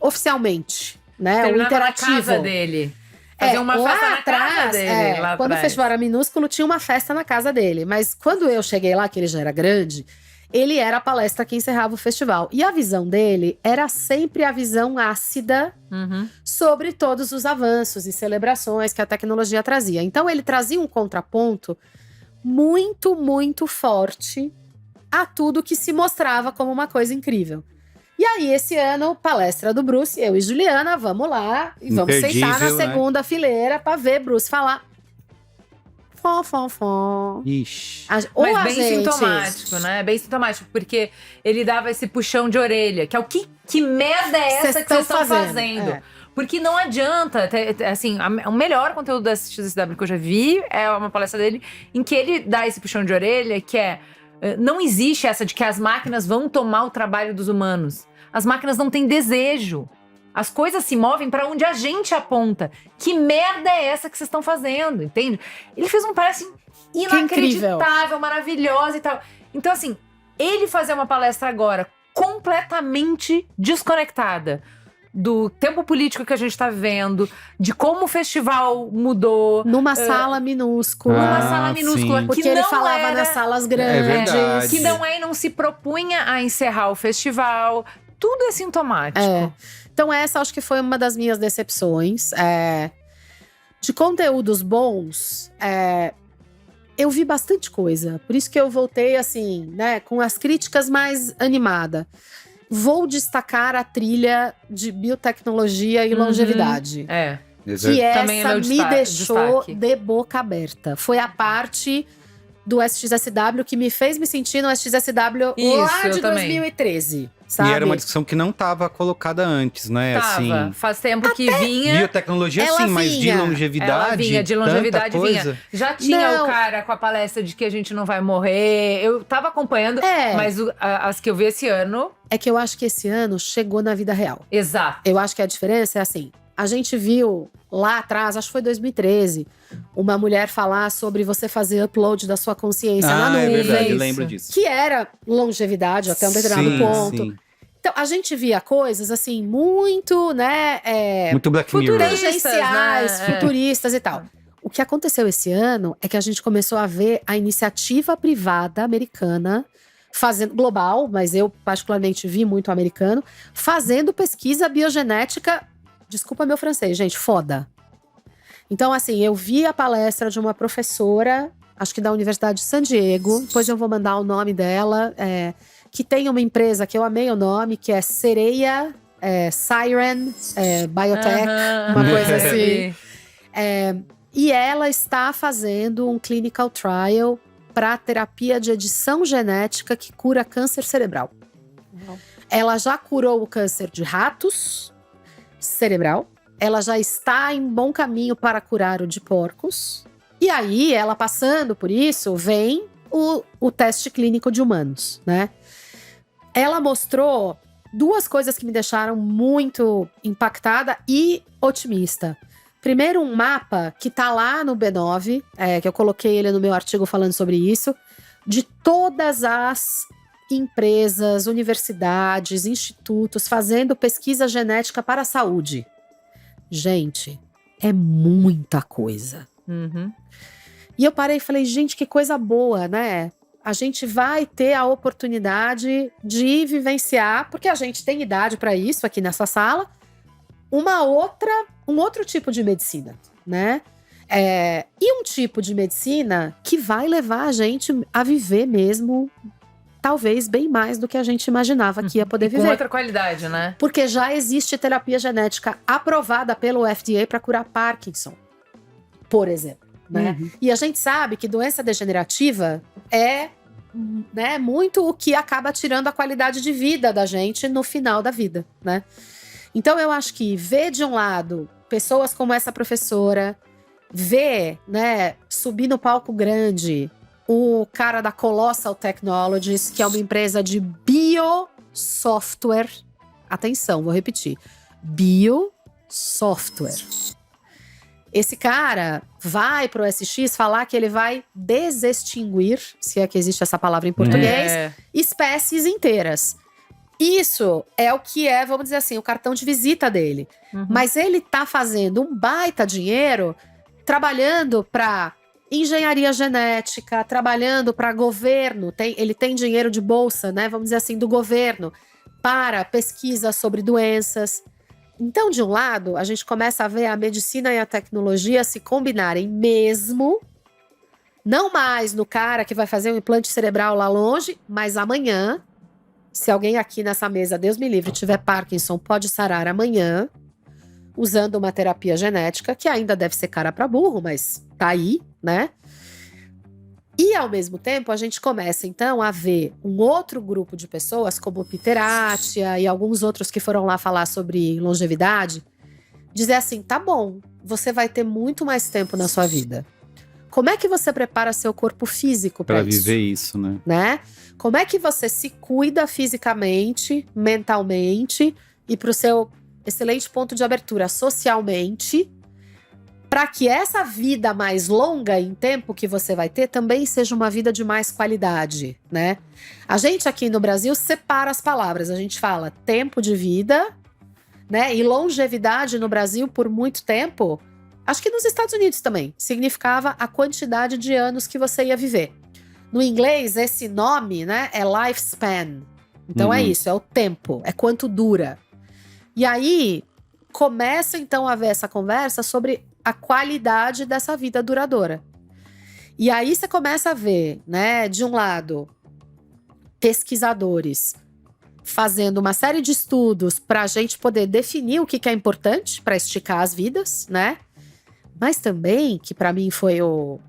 oficialmente, né? O Terminava na interativo. casa dele. Fazia uma lá festa na atrás, casa dele. Lá quando o atrás. festival era minúsculo, tinha uma festa na casa dele. Mas quando eu cheguei lá, que ele já era grande, ele era a palestra que encerrava o festival. E a visão dele era sempre a visão ácida Uhum. sobre todos os avanços e celebrações que a tecnologia trazia. Então ele trazia um contraponto muito, muito forte a tudo que se mostrava como uma coisa incrível. E aí, esse ano, palestra do Bruce, eu e Juliana, vamos lá e vamos sentar na Imperdível, né? segunda fileira pra ver Bruce falar. Fom, fom, fom. Ixi. Ou Mas a bem gente... sintomático, né? Bem sintomático, porque ele dava esse puxão de orelha, que é o que merda é essa que vocês estão fazendo? É. Porque não adianta, assim, o melhor conteúdo da SXSW que eu já vi é uma palestra dele em que ele dá esse puxão de orelha, que é, não existe essa de que as máquinas vão tomar o trabalho dos humanos. As máquinas não têm desejo. As coisas se movem pra onde a gente aponta. Que merda é essa que vocês estão fazendo, entende? Ele fez um parece inacreditável, maravilhosa e tal. Então, assim, ele fazer uma palestra agora completamente desconectada do tempo político que a gente tá vivendo, de como o festival mudou. Numa sala minúscula. Numa sala minúscula, sim. Porque que ele não falava era, nas salas É grandes. verdade. que não se propunha a encerrar o festival. Tudo é sintomático. Então essa acho que foi uma das minhas decepções. De conteúdos bons, eu vi bastante coisa. Por isso que eu voltei assim, né, com as críticas mais animada. Vou destacar a trilha de biotecnologia e longevidade. Também Que é meu me deixou destaque. de boca aberta. Foi a parte do SXSW que me fez me sentir no SXSW lá eu de também. 2013, sabe? E era uma discussão que não estava colocada antes, né? Tava. Assim, Faz tempo que vinha. biotecnologia Ela sim, mas de vinha. longevidade. Ela vinha, de tanta longevidade coisa. vinha. Já tinha Não. o cara com a palestra de que a gente não vai morrer. Eu tava acompanhando, mas as que eu vi esse ano… É que eu acho que esse ano chegou na vida real. Exato. Eu acho que a diferença é assim, a gente viu lá atrás, acho que foi 2013, uma mulher falar sobre você fazer upload da sua consciência na Ah, é nuvem. verdade, eu Isso. lembro disso. Que era longevidade até um determinado Sim, ponto. sim. Então, a gente via coisas assim, muito, né, Muito Black Mirror. tangenciais, né? futuristas e tal. O que aconteceu esse ano é que a gente começou a ver a iniciativa privada americana fazendo, global, mas eu particularmente vi muito americano, fazendo pesquisa biogenética, desculpa meu francês, gente, foda. Então, assim, eu vi a palestra de uma professora, acho que da Universidade de San Diego, depois eu vou mandar o nome dela, que tem uma empresa que eu amei o nome, que é Sereia Siren Biotech, uma coisa assim. E ela está fazendo um clinical trial para terapia de edição genética que cura câncer cerebral. Ela já curou o câncer de ratos cerebral. Ela já está em bom caminho para curar o de porcos. E aí, ela passando por isso, vem o teste clínico de humanos, né? Ela mostrou duas coisas que me deixaram muito impactada e otimista. Primeiro, um mapa que tá lá no B9, que eu coloquei ele no meu artigo falando sobre isso, de todas as empresas, universidades, institutos fazendo pesquisa genética para a saúde. Gente, é muita coisa. Uhum. E eu parei e falei, gente, que coisa boa, né? A gente vai ter a oportunidade de vivenciar, porque a gente tem idade para isso aqui nessa sala, um outro tipo de medicina, né? E um tipo de medicina que vai levar a gente a viver mesmo, talvez bem mais do que a gente imaginava que ia poder Com viver. outra qualidade, né? Porque já existe terapia genética aprovada pelo FDA para curar Parkinson, por exemplo, né? E a gente sabe que doença degenerativa é, né, muito o que acaba tirando a qualidade de vida da gente no final da vida, né? Então eu acho que ver de um lado pessoas como essa professora, ver, né, subir no palco grande o cara da Colossal Technologies, que é uma empresa de biosoftware. Atenção, vou repetir. Biosoftware. Esse cara vai pro SX falar que ele vai desextinguir, se é que existe essa palavra em português, espécies inteiras. Isso é o que é, vamos dizer assim, o cartão de visita dele. Mas ele tá fazendo um baita dinheiro trabalhando para engenharia genética, trabalhando para governo. Ele tem dinheiro de bolsa, né? Vamos dizer assim, do governo, para pesquisa sobre doenças. Então, de um lado, a gente começa a ver a medicina e a tecnologia se combinarem mesmo. Não mais no cara que vai fazer um implante cerebral lá longe, mas amanhã. Se alguém aqui nessa mesa, Deus me livre, tiver Parkinson, pode sarar amanhã, usando uma terapia genética, que ainda deve ser cara para burro, mas tá aí, né? E, ao mesmo tempo, a gente começa, então, a ver um outro grupo de pessoas, como o Peter Attia e alguns outros que foram lá falar sobre longevidade, dizer assim, tá bom, você vai ter muito mais tempo na sua vida. Como é que você prepara seu corpo físico para isso? Para viver isso, né? Como é que você se cuida fisicamente, mentalmente e para o seu excelente ponto de abertura socialmente, para que essa vida mais longa em tempo que você vai ter também seja uma vida de mais qualidade, né? A gente aqui no Brasil separa as palavras. A gente fala tempo de vida, né? E longevidade no Brasil por muito tempo, acho que nos Estados Unidos também, significava a quantidade de anos que você ia viver. No inglês, esse nome, né, é lifespan. Então é isso, é o tempo, é quanto dura. E aí, começa então a ver essa conversa sobre a qualidade dessa vida duradoura. E aí você começa a ver, né, de um lado, pesquisadores fazendo uma série de estudos para a gente poder definir o que é importante para esticar as vidas, né? Mas também, que para mim foi o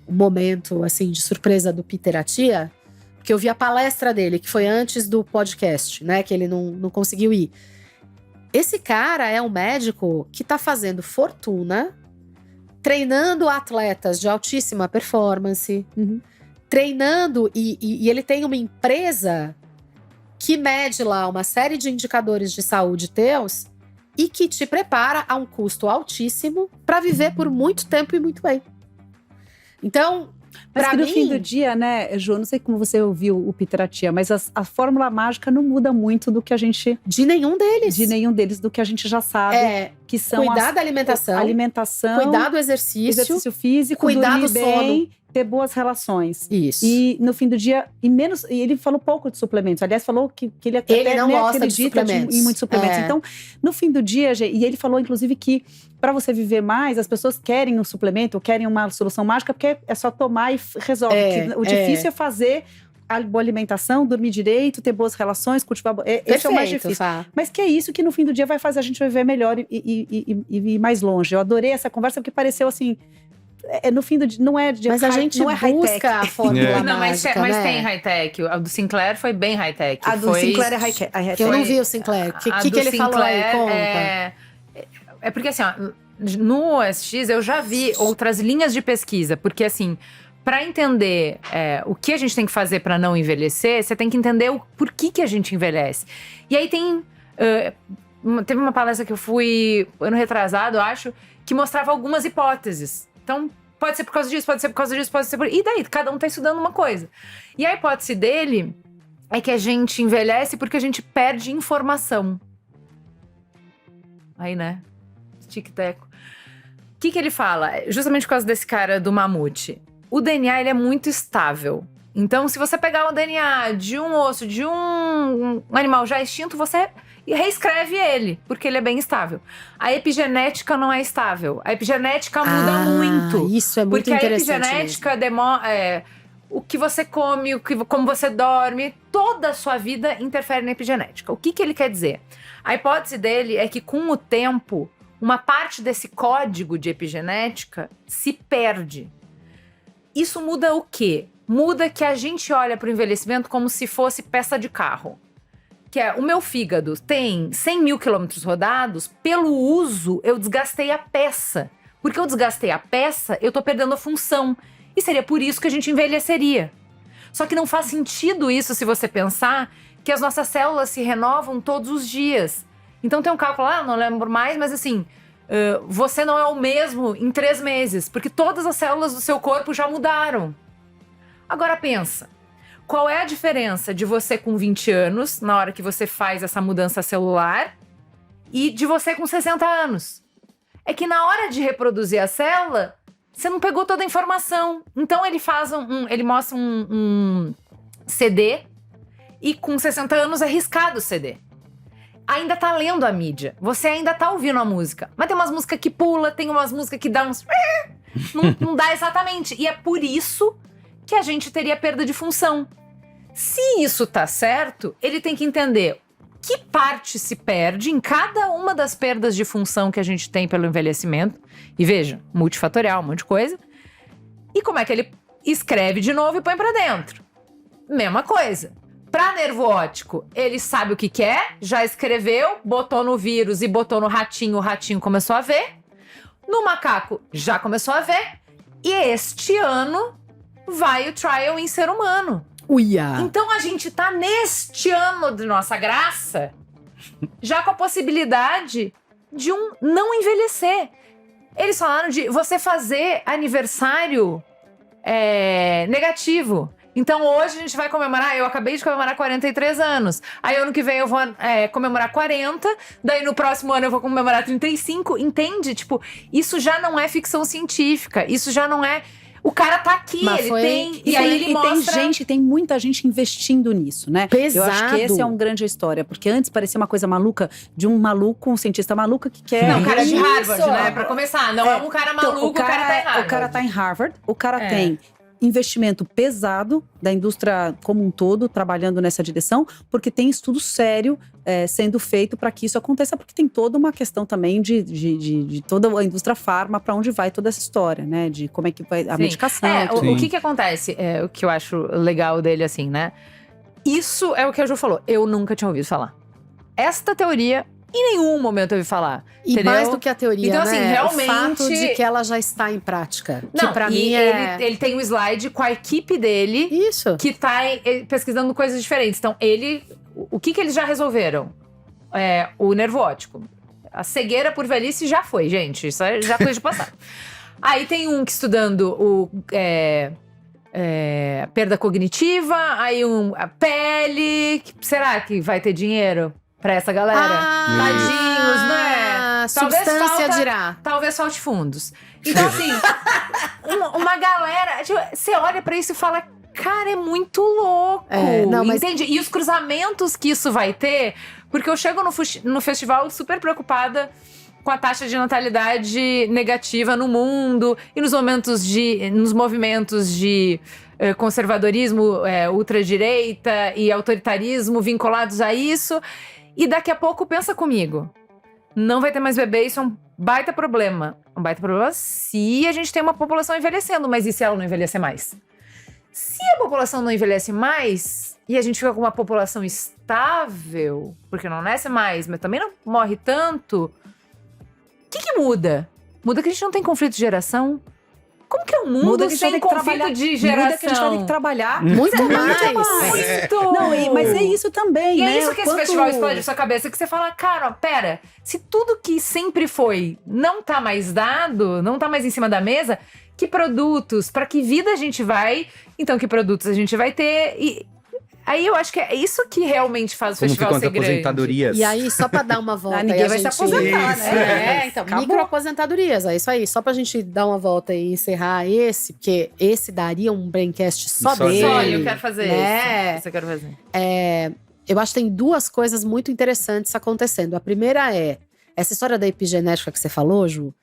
momento assim, de surpresa do Peter Attia, porque eu vi a palestra dele, que foi antes do podcast, né? Que ele não conseguiu ir. Esse cara é um médico que tá fazendo fortuna, treinando atletas de altíssima performance, treinando, e ele tem uma empresa que mede lá uma série de indicadores de saúde teus, e que te prepara a um custo altíssimo para viver por muito tempo e muito bem. Então, mas para que no mim, fim do dia, né, Ju, não sei como você ouviu o Peter Attia, mas a fórmula mágica não muda muito do que a gente... De nenhum deles, do que a gente já sabe. Que são cuidar da alimentação, cuidar do exercício físico, cuidar dormir do bem, sono. ter boas relações. Isso. E no fim do dia, e ele falou pouco de suplementos. Aliás, falou que ele até não gosta de acredita suplementos. em muitos suplementos. Então, no fim do dia, e ele falou inclusive que para você viver mais, as pessoas querem um suplemento, querem uma solução mágica, porque é só tomar e resolve. O difícil é fazer a boa alimentação, dormir direito, ter boas relações, cultivar... Esse é o mais difícil. Fá. Mas que é isso que no fim do dia vai fazer a gente viver melhor e ir mais longe. Eu adorei essa conversa porque pareceu assim... no fim do dia, não é de mas a gente não é busca a fórmula Não, mágica, mas né? tem high-tech. A do Sinclair foi bem high-tech. A do Sinclair é high-tech. Eu não vi o Sinclair. O que ele falou aí? Conta. É porque assim, ó, no OSX eu já vi outras linhas de pesquisa. Porque assim, para entender o que a gente tem que fazer para não envelhecer, você tem que entender o porquê que a gente envelhece. E aí tem... teve uma palestra que eu fui ano retrasado, acho, que mostrava algumas hipóteses. Então, pode ser por causa disso, pode ser por causa disso, pode ser por... E daí? Cada um tá estudando uma coisa. E a hipótese dele é que a gente envelhece porque a gente perde informação. Aí, né? Tic-teco. O que ele fala? Justamente por causa desse cara do mamute. O DNA, ele é muito estável. Então, se você pegar o DNA de um osso de um animal já extinto, você reescreve ele, porque ele é bem estável. A epigenética não é estável. A epigenética muda muito. Isso é muito interessante. Porque a epigenética o que você come, como você dorme, toda a sua vida interfere na epigenética. O que ele quer dizer? A hipótese dele é que, com o tempo, uma parte desse código de epigenética se perde. Isso muda o quê? Muda que a gente olha para o envelhecimento como se fosse peça de carro. Que é, o meu fígado tem 100 mil quilômetros rodados, pelo uso eu desgastei a peça. Porque eu desgastei a peça, eu tô perdendo a função. E seria por isso que a gente envelheceria. Só que não faz sentido isso se você pensar que as nossas células se renovam todos os dias. Então tem um cálculo lá, não lembro mais, mas assim, você não é o mesmo em 3 meses, porque todas as células do seu corpo já mudaram. Agora pensa, qual é a diferença de você com 20 anos, na hora que você faz essa mudança celular, e de você com 60 anos? É que na hora de reproduzir a célula, você não pegou toda a informação. Então ele mostra um CD, e com 60 anos é riscado o CD. Ainda tá lendo a mídia, você ainda tá ouvindo a música, mas tem umas músicas que pula, tem umas músicas que dá uns... não dá exatamente. E é por isso que a gente teria perda de função. Se isso tá certo, ele tem que entender que parte se perde em cada uma das perdas de função que a gente tem pelo envelhecimento. E veja, multifatorial, um monte de coisa. E como é que ele escreve de novo e põe pra dentro. Mesma coisa. Pra nervo óptico, ele sabe o que quer, já escreveu, botou no vírus e botou no ratinho, o ratinho começou a ver. No macaco, já começou a ver. E este ano vai o trial em ser humano. Uia! Então a gente tá neste ano de nossa graça, já com a possibilidade de não envelhecer. Eles falaram de você fazer aniversário negativo. Então hoje a gente vai comemorar, eu acabei de comemorar 43 anos. Aí ano que vem eu vou comemorar 40, daí no próximo ano eu vou comemorar 35, entende? Tipo, isso já não é ficção científica, isso já não é... O cara tá aqui, Mas ele tem... E aí ele mostra... tem muita gente investindo nisso, né? Pesado. Eu acho que esse é um grande história. Porque antes parecia uma coisa maluca de um maluco, um cientista maluco que quer... Não, o cara é de Isso! Harvard, né? Pra começar. Não é um cara maluco, Então, o cara tá em Harvard. O cara tá em Harvard, o cara tem investimento pesado da indústria como um todo, trabalhando nessa direção, porque tem estudo sério sendo feito para que isso aconteça, porque tem toda uma questão também de toda a indústria farma, para onde vai toda essa história, né? De como é que vai a medicação. O que acontece, o que eu acho legal dele, assim, né? Isso é o que a Ju falou, eu nunca tinha ouvido falar. Esta teoria, em nenhum momento eu ouvi falar. E entendeu? mais do que a teoria, então, né? assim, realmente... O fato de que ela já está em prática. Não, que pra e mim ele tem um slide com a equipe dele Isso. que tá pesquisando coisas diferentes. Então, o que eles já resolveram? O nervo óptico. A cegueira por velhice já foi, gente. Isso já coisa de passado. Aí tem um que estudando perda cognitiva, aí a pele. Será que vai ter dinheiro pra essa galera? Tadinhos, né? Substância dirá. Talvez falte fundos. Então, assim, uma galera... Tipo, você olha pra isso e fala... Cara, é muito louco, entende? E os cruzamentos que isso vai ter... Porque eu chego no festival super preocupada com a taxa de natalidade negativa no mundo e nos movimentos de conservadorismo, ultradireita e autoritarismo vinculados a isso. E daqui a pouco, pensa comigo, não vai ter mais bebê, isso é um baita problema. Um baita problema se a gente tem uma população envelhecendo, mas e se ela não envelhecer mais? Se a população não envelhece mais e a gente fica com uma população estável, porque não nasce mais, mas também não morre tanto, o que muda? Muda que a gente não tem conflito de geração? Como que é um mundo sem conflito de geração? Muda que a gente vai ter que trabalhar muito mais. Muito! Não, mas é isso também, e né? É isso que esse festival explode na sua cabeça, que você fala, cara, ó, pera, se tudo que sempre foi não tá mais dado, não tá mais em cima da mesa, que produtos, pra que vida a gente vai, então que produtos a gente vai ter? E Aí eu acho que é isso que realmente faz o Como festival ficam as ser grande. aposentadorias. E aí, só pra dar uma volta. Ninguém aí a vai se gente... aposentar, né? Então, Acabou. microaposentadorias, é isso aí. Só pra gente dar uma volta e encerrar esse, porque esse daria um braincast só Só dele. Só, eu quero fazer né? isso eu quero fazer. Eu acho que tem duas coisas muito interessantes acontecendo. A primeira é, essa história da epigenética que você falou, Ju,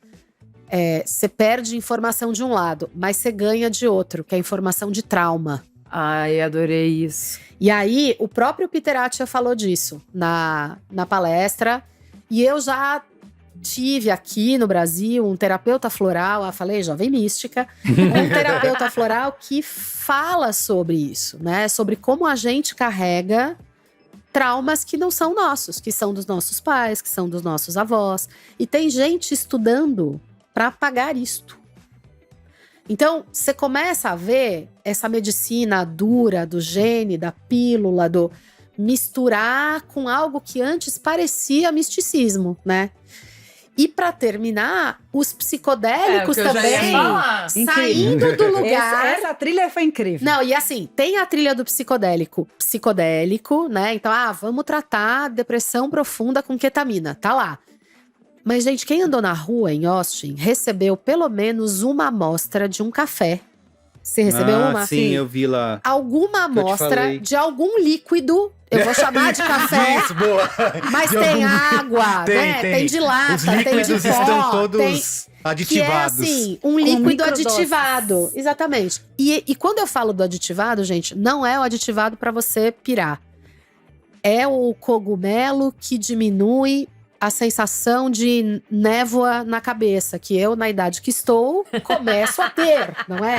você perde informação de um lado, mas você ganha de outro, que é a informação de trauma. Ai, adorei isso. E aí, o próprio Peter Attia falou disso na palestra. E eu já tive aqui no Brasil um terapeuta floral, eu falei, jovem mística, um terapeuta floral que fala sobre isso, né? Sobre como a gente carrega traumas que não são nossos, que são dos nossos pais, que são dos nossos avós. E tem gente estudando para apagar isto. Então, você começa a ver essa medicina dura do gene, da pílula, do misturar com algo que antes parecia misticismo, né? E para terminar, os psicodélicos que eu já ia também falar. saindo do lugar. Essa trilha foi incrível. Não, e assim, tem a trilha do psicodélico, né? Então, vamos tratar depressão profunda com ketamina, tá lá. Mas, gente, quem andou na rua em Austin recebeu pelo menos uma amostra de um café. Você recebeu uma? Sim, eu vi lá. Alguma amostra falei. de algum líquido. Eu vou chamar de café, Isso, boa. mas De tem algum- água, né? Tem de lata, Os tem de líquidos pó, estão todos tem... Que é aditivados. assim, um líquido microdoses. aditivado. Exatamente. E quando eu falo do aditivado, gente, não é o aditivado para você pirar. É o cogumelo que diminui a sensação de névoa na cabeça, que eu, na idade que estou, começo a ter, não é?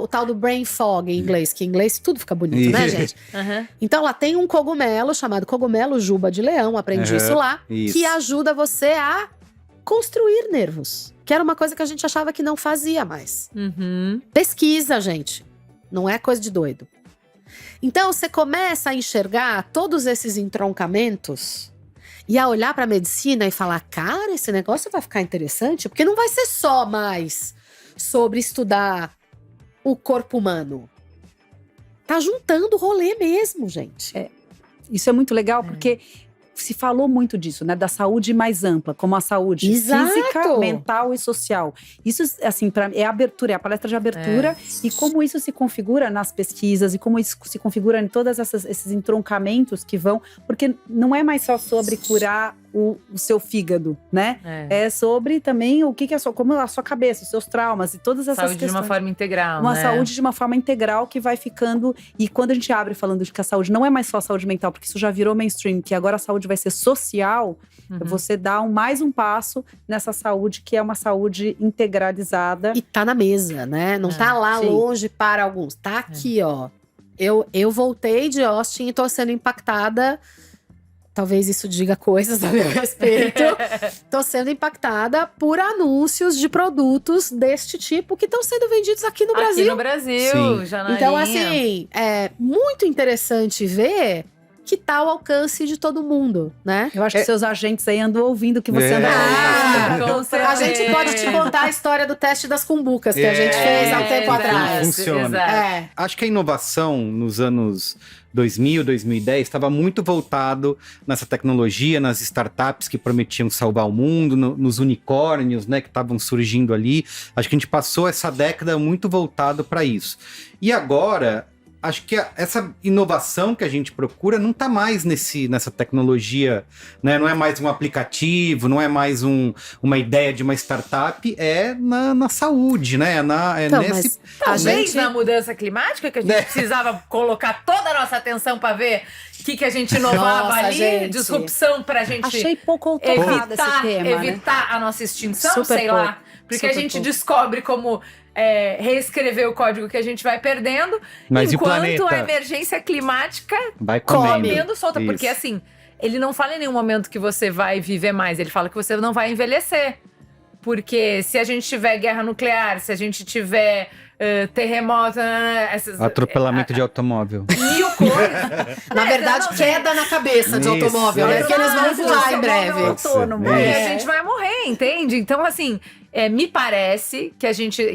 O tal do brain fog em inglês, que em inglês tudo fica bonito, né, gente? Uhum. Então, lá tem um cogumelo chamado cogumelo juba de leão, aprendi isso lá, isso. que ajuda você a construir nervos. Que era uma coisa que a gente achava que não fazia mais. Uhum. Pesquisa, gente. Não é coisa de doido. Então, você começa a enxergar todos esses entroncamentos e a olhar para a medicina e falar, cara, esse negócio vai ficar interessante, porque não vai ser só mais sobre estudar o corpo humano. Tá juntando o rolê mesmo, gente. Isso é muito legal, porque se falou muito disso, né? Da saúde mais ampla, como a saúde Exato. física, mental e social. Isso, assim, é a abertura, é a palestra de abertura. E como isso se configura nas pesquisas, e como isso se configura em todos esses entroncamentos que vão… Porque não é mais só sobre curar o seu fígado, né? É sobre também o que é como a sua cabeça, os seus traumas e todas essas Saúde questões. de uma forma integral, Uma né? saúde de uma forma integral que vai ficando… E quando a gente abre falando de que a saúde não é mais só a saúde mental, porque isso já virou mainstream, que agora a saúde vai ser social, você dá mais um passo nessa saúde que é uma saúde integralizada. E tá na mesa, né? Não tá lá sim. longe para alguns. Tá aqui, ó. Eu voltei de Austin e tô sendo impactada. Talvez isso diga coisas a meu respeito. Tô sendo impactada por anúncios de produtos deste tipo que estão sendo vendidos aqui no Brasil. Aqui no Brasil, Sim. Janaína. Então, assim, é muito interessante ver que tá ao alcance de todo mundo, né? Eu acho que seus agentes aí andam ouvindo o que você anda falando. com A certeza. gente pode te contar a história do teste das cumbucas que a gente fez há um tempo exato, atrás. Funciona. exato. É. Acho que a inovação nos anos 2000, 2010 estava muito voltado nessa tecnologia, nas startups que prometiam salvar o mundo, nos unicórnios, né, que estavam surgindo ali. Acho que a gente passou essa década muito voltado para isso. E agora, acho que essa inovação que a gente procura não está mais nessa tecnologia, né? Não é mais um aplicativo, não é mais uma ideia de uma startup, é na saúde, né? Então, nesse… a Talvez gente… na mudança climática, que a gente precisava colocar toda a nossa atenção para ver o que a gente inovava Nossa, ali, gente. disrupção pra gente Achei pouco outorrado esse tema, né? evitar a nossa extinção, Super sei pouco, lá. Porque super a gente pouco. descobre como reescrever o código que a gente vai perdendo, Mas e o enquanto planeta? a emergência climática Vai comendo solta. Isso. Porque assim, ele não fala em nenhum momento que você vai viver mais, ele fala que você não vai envelhecer. Porque se a gente tiver guerra nuclear, se a gente tiver terremoto, Atropelamento de automóvel. mil coisas. Na verdade, queda na cabeça de Isso. automóvel, né? Porque eles vão voar em breve. Autônomo. Isso. E a gente vai morrer, entende? Então, assim, me parece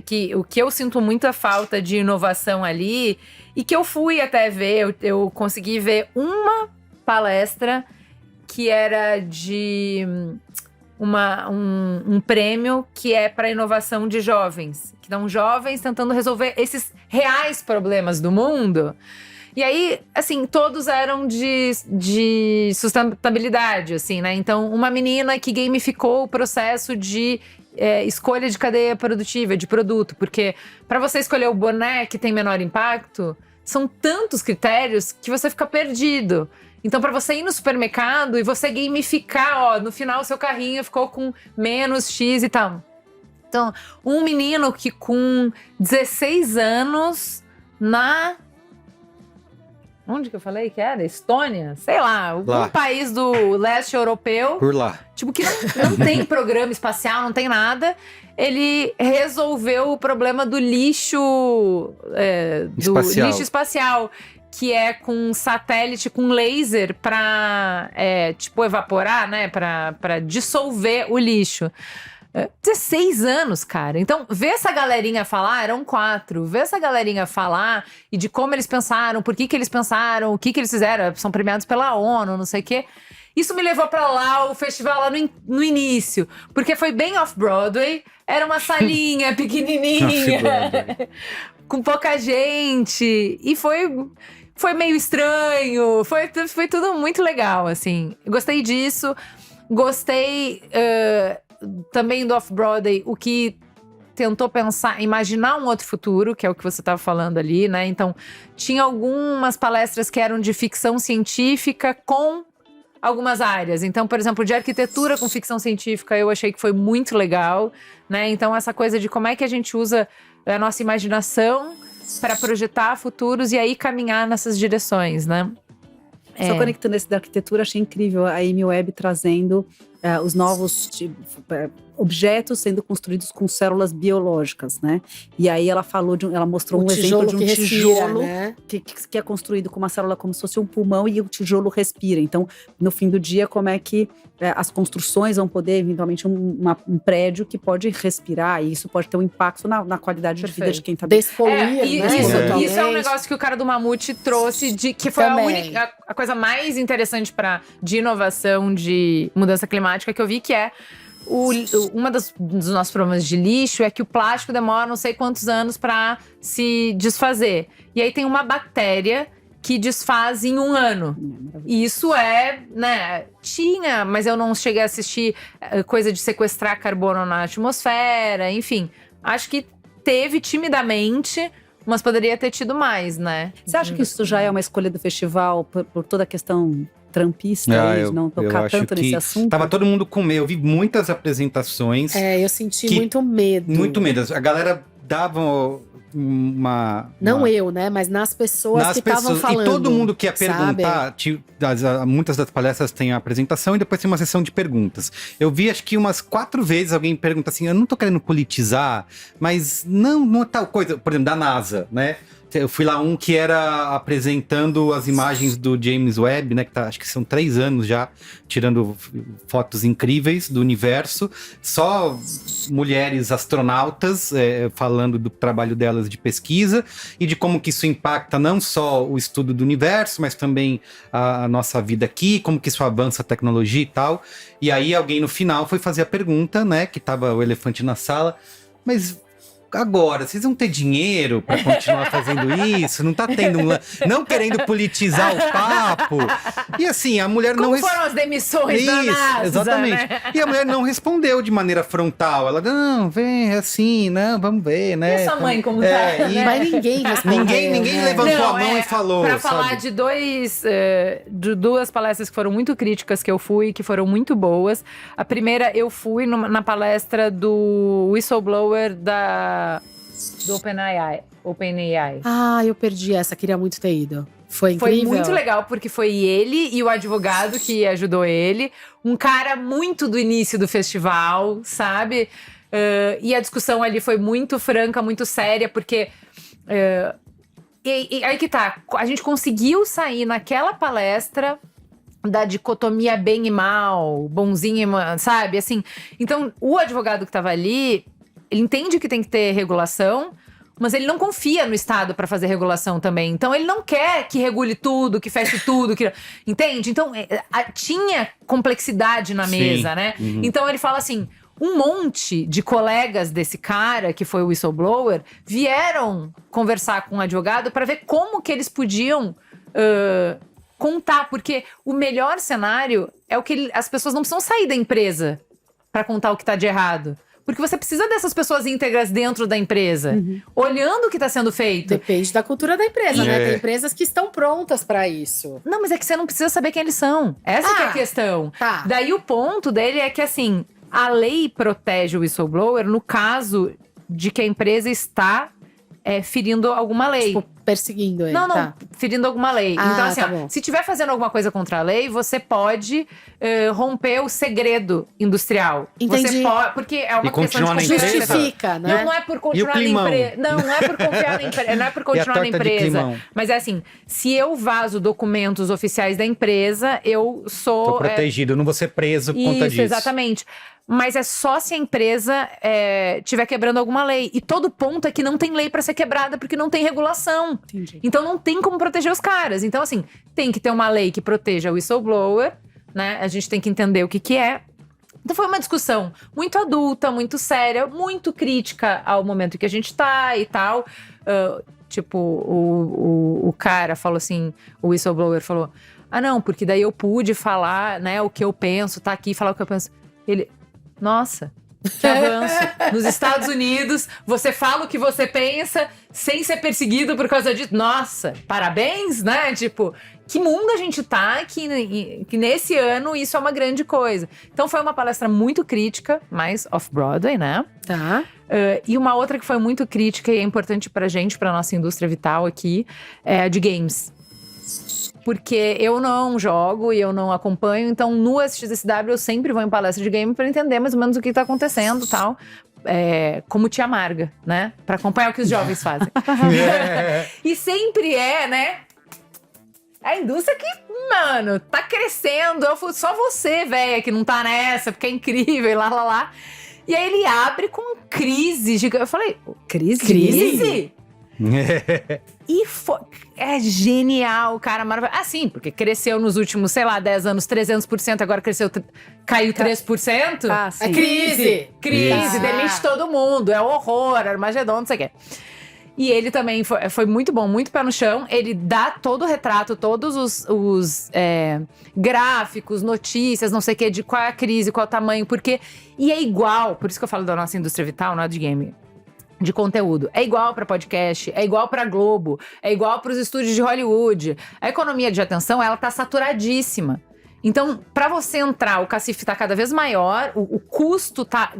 que o que eu sinto muita falta de inovação ali, E que eu fui até ver, eu consegui ver uma palestra que era de um prêmio que é para inovação de jovens. Que dão jovens tentando resolver esses reais problemas do mundo. E aí, assim, todos eram de sustentabilidade, assim, né? Então, uma menina que gamificou o processo de escolha de cadeia produtiva, de produto. Porque para você escolher o boné que tem menor impacto, são tantos critérios que você fica perdido. Então, para você ir no supermercado e você gamificar, ó, no final o seu carrinho ficou com menos X e tal. Então, um menino que com 16 anos onde que eu falei que era? Estônia? Sei lá, algum país do leste europeu. Por lá. Tipo, que não tem programa espacial, não tem nada. Ele resolveu o problema do lixo, lixo espacial. Que é com satélite, com laser pra, tipo, evaporar, né? Pra dissolver o lixo. 16 anos, cara. Então, ver essa galerinha falar, eram 4. Ver essa galerinha falar e de como eles pensaram, por que eles pensaram, o que eles fizeram. São premiados pela ONU, não sei o quê. Isso me levou pra lá, o festival lá no início. Porque foi bem off-Broadway. Era uma salinha pequenininha, com pouca gente. E foi meio estranho. Foi tudo muito legal, assim. Gostei disso. Gostei também do Off-Broadway, o que tentou imaginar um outro futuro, que é o que você estava falando ali, né? Então, tinha algumas palestras que eram de ficção científica com algumas áreas. Então, por exemplo, de arquitetura com ficção científica, eu achei que foi muito legal, né? Então, essa coisa de como é que a gente usa a nossa imaginação para projetar futuros e aí caminhar nessas direções, né? Só conectando esse da arquitetura, achei incrível a Amy Webb trazendo os novos objetos sendo construídos com células biológicas, né? E aí ela mostrou um exemplo de um tijolo né? que é construído com uma célula como se fosse um pulmão e o tijolo respira. Então, no fim do dia, como é que as construções vão poder, eventualmente, um prédio que pode respirar, e isso pode ter um impacto na qualidade de vida de quem está despoluir, né? Isso é um negócio que o cara do Mamute trouxe, que foi a coisa mais interessante de inovação, de mudança climática que eu vi, que é uma dos nossos problemas de lixo é que o plástico demora não sei quantos anos para se desfazer. E aí tem uma bactéria que desfaz em 1 ano. E isso né? Tinha, mas eu não cheguei a assistir coisa de sequestrar carbono na atmosfera, enfim. Acho que teve timidamente, mas poderia ter tido mais, né? Você acha que isso já é uma escolha do festival por toda a questão trumpista, de não tocar tanto nesse assunto? Tava todo mundo com medo. Eu vi muitas apresentações. Eu senti muito medo. Muito medo. A galera dava eu, né? Mas nas pessoas que estavam falando. E todo mundo que ia perguntar. Muitas das palestras têm a apresentação e depois tem uma sessão de perguntas. Eu vi, acho que umas 4 vezes alguém pergunta assim: eu não tô querendo politizar, mas não é tal coisa. Por exemplo, da NASA, né? Eu fui lá que era apresentando as imagens do James Webb, né? Que acho que são 3 anos já, tirando fotos incríveis do universo. Só mulheres astronautas falando do trabalho delas de pesquisa e de como que isso impacta não só o estudo do universo, mas também a nossa vida aqui, como que isso avança a tecnologia e tal. E aí alguém no final foi fazer a pergunta, né? Que tava o elefante na sala, mas agora, vocês vão ter dinheiro pra continuar fazendo isso? Não tá tendo não querendo politizar o papo. E assim, a mulher Como foram as demissões da NASA, exatamente. Né? E a mulher não respondeu de maneira frontal. Ela, não, vem, é assim, não, vamos ver, né? E a sua mãe como tá? Né? Mas ninguém respondeu. Ninguém levantou a mão e falou, pra falar de duas palestras que foram muito críticas que eu fui, que foram muito boas. A primeira, eu fui na palestra do whistleblower do OpenAI. Eu perdi essa, queria muito ter ido. Foi incrível. Foi muito legal, porque foi ele e o advogado que ajudou ele. Um cara muito do início do festival, sabe? E a discussão ali foi muito franca, muito séria, porque... E aí que tá, a gente conseguiu sair naquela palestra da dicotomia bem e mal, bonzinho, sabe? Assim, então, o advogado que tava ali... Ele entende que tem que ter regulação. Mas ele não confia no Estado para fazer regulação também. Então ele não quer que regule tudo, que feche tudo, entende? Então tinha complexidade na mesa, né? Então ele fala assim, um monte de colegas desse cara, que foi o whistleblower, vieram conversar com um advogado para ver como que eles podiam contar. Porque o melhor cenário é o que as pessoas não precisam sair da empresa para contar o que tá de errado. Porque você precisa dessas pessoas íntegras dentro da empresa, olhando o que está sendo feito. Depende da cultura da empresa, né? Tem empresas que estão prontas para isso. Não, mas é que você não precisa saber quem eles são. Essa que é a questão. Tá. Daí o ponto dele é que, assim, a lei protege o whistleblower no caso de que a empresa está ferindo alguma lei. Tipo, perseguindo ele. Não, tá. ferindo alguma lei. Então, assim, tá bom. se estiver fazendo alguma coisa contra a lei, você pode romper o segredo industrial. Entendi. Você pode, porque é uma E continuar questão de na empresa? Justifica, né? Não é por E o continuar na climão? empresa. Não é por confiar na empresa. Não é por E a continuar na torta de empresa. climão? Mas é assim, se eu vazo documentos oficiais da empresa, eu sou. Tô protegido, eu não vou ser preso por conta Isso, disso. exatamente. Mas é só se a empresa estiver quebrando alguma lei. E todo ponto é que não tem lei para ser quebrada, porque não tem regulação. Entendi. Então não tem como proteger os caras. Então, assim, tem que ter uma lei que proteja o whistleblower, né? A gente tem que entender o que é. Então foi uma discussão muito adulta, muito séria, muito crítica ao momento que a gente tá e tal. Tipo, o cara falou assim, o whistleblower falou, não, porque daí eu pude falar, né, o que eu penso, tá aqui, falar o que eu penso. Ele, nossa, que avanço. Nos Estados Unidos, você fala o que você pensa sem ser perseguido por causa disso. Nossa, parabéns, né? Tipo, que mundo a gente tá que nesse ano isso é uma grande coisa. Então foi uma palestra muito crítica, mais off-Broadway, né? Tá. E uma outra que foi muito crítica e é importante pra gente, pra nossa indústria vital aqui, é a de games. Porque eu não jogo e eu não acompanho, então no SXSW eu sempre vou em palestra de game pra entender mais ou menos o que tá acontecendo e tal. Como tia Amarga, né? Pra acompanhar o que os jovens fazem. E sempre né? A indústria que, mano, tá crescendo. Só você, velha, que não tá nessa, porque é incrível e lá. E aí ele abre com crise gigante. Eu falei, crise? E é genial, cara, maravilhoso. Sim, porque cresceu nos últimos, 10 anos 300%, agora caiu 3%. Sim. É crise! Crise, demite todo mundo, é horror, Armagedon, não sei o quê. E ele também foi muito bom, muito pé no chão. Ele dá todo o retrato, todos os gráficos, notícias, não sei o quê, de qual é a crise, qual é o tamanho, porque... E é igual, por isso que eu falo da nossa indústria vital, não é de game, de conteúdo. É igual pra podcast, é igual pra Globo, é igual pros estúdios de Hollywood. A economia de atenção, ela tá saturadíssima. Então, pra você entrar, o cacife tá cada vez maior, o custo tá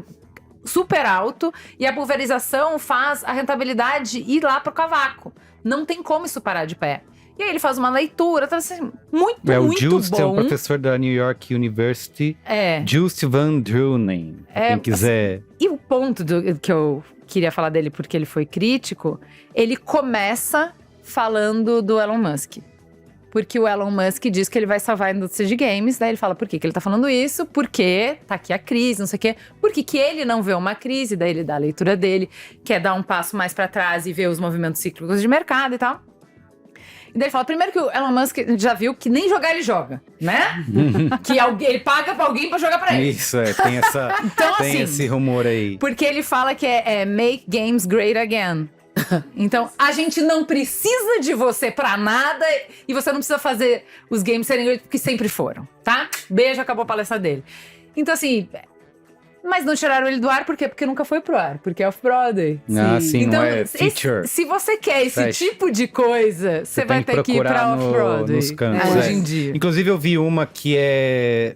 super alto e a pulverização faz a rentabilidade ir lá pro cavaco. Não tem como isso parar de pé. E aí ele faz uma leitura, tá assim, muito o Just bom. é um professor da New York University. É. Just Van Drunen, quem quiser. E o ponto que eu queria falar dele, porque ele foi crítico, ele começa falando do Elon Musk. Porque o Elon Musk diz que ele vai salvar a indústria de games. Daí ele fala, por que ele tá falando isso? Porque tá aqui a crise, não sei o quê. Porque que ele não vê uma crise, daí ele dá a leitura dele, quer dar um passo mais pra trás e ver os movimentos cíclicos de mercado e tal. E daí ele fala, primeiro que o Elon Musk já viu que nem jogar ele joga, né? Que ele paga pra alguém pra jogar pra ele. Isso, tem Então, tem assim, esse rumor aí. Porque ele fala que é make games great again. Então, a gente não precisa de você pra nada e você não precisa fazer os games serem great porque sempre foram, tá? Beijo, acabou a palestra dele. Então, assim... Mas não tiraram ele do ar, por quê? Porque nunca foi pro ar, porque é off-Broadway. Sim, então, não é feature. se você quer esse tipo de coisa, você vai ter que ir pra off-Broadway. Nos cantos, hoje em dia. Inclusive, eu vi uma que é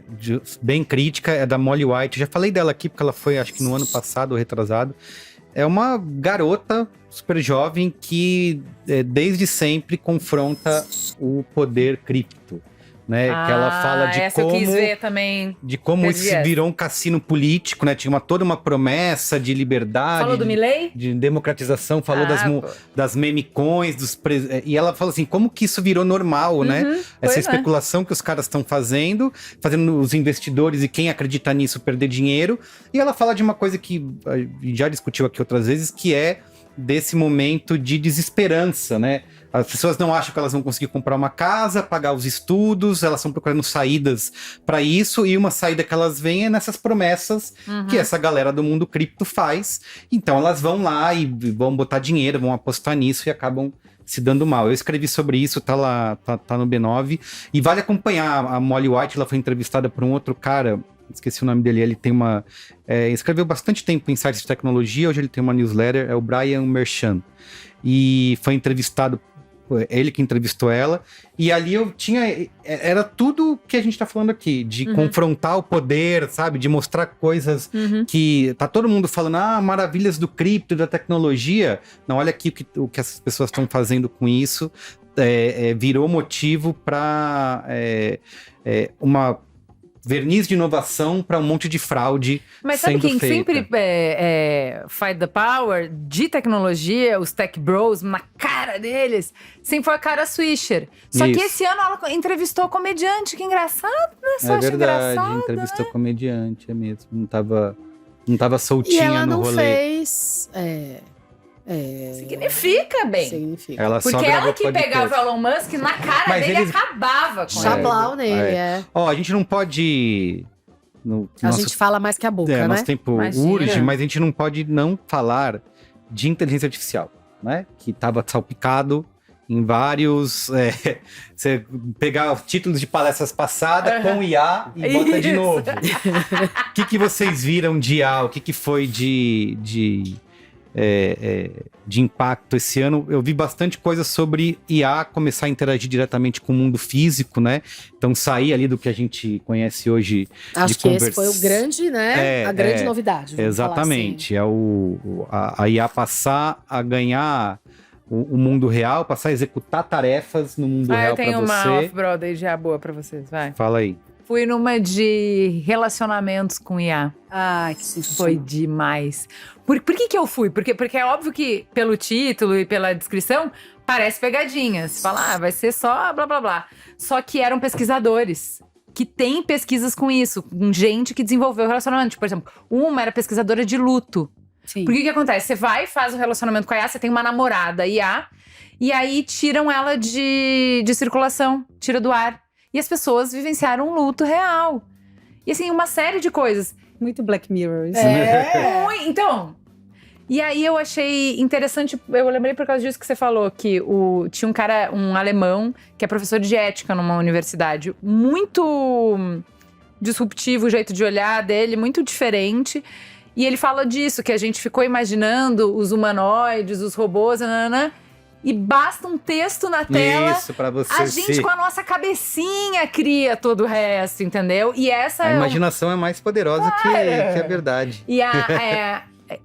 bem crítica, é da Molly White. Já falei dela aqui, porque ela foi, acho que no ano passado ou retrasado. É uma garota super jovem que, desde sempre, confronta o poder cripto. Né, que ela fala de essa como, eu quis ver também. De como isso virou um cassino político, né? Tinha toda uma promessa de liberdade. Falou do Milley? De democratização, falou das memecoins, e ela fala assim, como que isso virou normal, né? Essa especulação que os caras estão fazendo os investidores e quem acredita nisso perder dinheiro. E ela fala de uma coisa que já discutiu aqui outras vezes, que é desse momento de desesperança, né? As pessoas não acham que elas vão conseguir comprar uma casa, pagar os estudos, elas estão procurando saídas para isso, e uma saída que elas veem é nessas promessas que essa galera do mundo cripto faz. Então elas vão lá e vão botar dinheiro, vão apostar nisso e acabam se dando mal. Eu escrevi sobre isso, tá lá, tá no B9, e vale acompanhar. A Molly White, ela foi entrevistada por um outro cara, esqueci o nome dele, ele tem uma... escreveu bastante tempo em sites de tecnologia, hoje ele tem uma newsletter, é o Brian Merchant. E foi entrevistado, ele que entrevistou ela, e ali eu tinha... Era tudo que a gente tá falando aqui, de confrontar o poder, sabe? De mostrar coisas que... Tá todo mundo falando, maravilhas do cripto, da tecnologia. Não, olha aqui o que essas pessoas estão fazendo com isso. Virou motivo para uma... verniz de inovação para um monte de fraude. Mas sabe sendo quem feita. sempre fight the power de tecnologia, os tech bros, na cara deles, sempre foi a Kara Swisher. Só que Isso. esse ano ela entrevistou comediante, que engraçado, né? Só É acho verdade, engraçado, entrevistou né? comediante, é mesmo. Não tava E soltinha ela no não rolê. fez. Significa bem. Significa. Ela só Porque gravou ela que podcast. pegava o Elon Musk na cara Mas dele e eles- acabava com ele. Chablau nele, Ó, a gente não pode... A gente fala mais que a boca, né? nosso tempo Imagina. urge, mas a gente não pode não falar de inteligência artificial, né? Que tava salpicado em vários... você pegar títulos de palestras passadas com IA e bota de Isso. novo. O que vocês viram de IA? O que foi de impacto esse ano? Eu vi bastante coisa sobre IA começar a interagir diretamente com o mundo físico, né? Então sair ali do que a gente conhece hoje. Acho de que esse foi o grande, né? A grande novidade. vamos falar Exatamente. A IA passar a ganhar o mundo real, passar a executar tarefas no mundo Eu real para tenho uma você. off-Broadway já boa pra vocês, vai. Fala aí. Fui numa de relacionamentos com IA. Ai, que Foi sensacional. demais. Por que eu fui? Porque é óbvio que pelo título e pela descrição parece pegadinhas. Fala, vai ser só blá blá blá. Só que eram pesquisadores que têm pesquisas com isso, com gente que desenvolveu relacionamento. Tipo, por exemplo, uma era pesquisadora de luto. Sim. Porque o que acontece? Você vai e faz um relacionamento com a IA, você tem uma namorada IA, e aí tiram ela de circulação, tira do ar. E as pessoas vivenciaram um luto real. E assim, uma série de coisas. Muito Black Mirror. Isso. Então, e aí eu achei interessante, eu lembrei por causa disso que você falou, que tinha um cara, um alemão, que é professor de ética numa universidade, muito disruptivo o jeito de olhar dele, muito diferente. E ele fala disso, que a gente ficou imaginando os humanoides, os robôs, nanana, e basta um texto na tela, Isso, para você a gente com a nossa cabecinha cria todo o resto, entendeu? E essa A é imaginação é mais poderosa que a verdade. E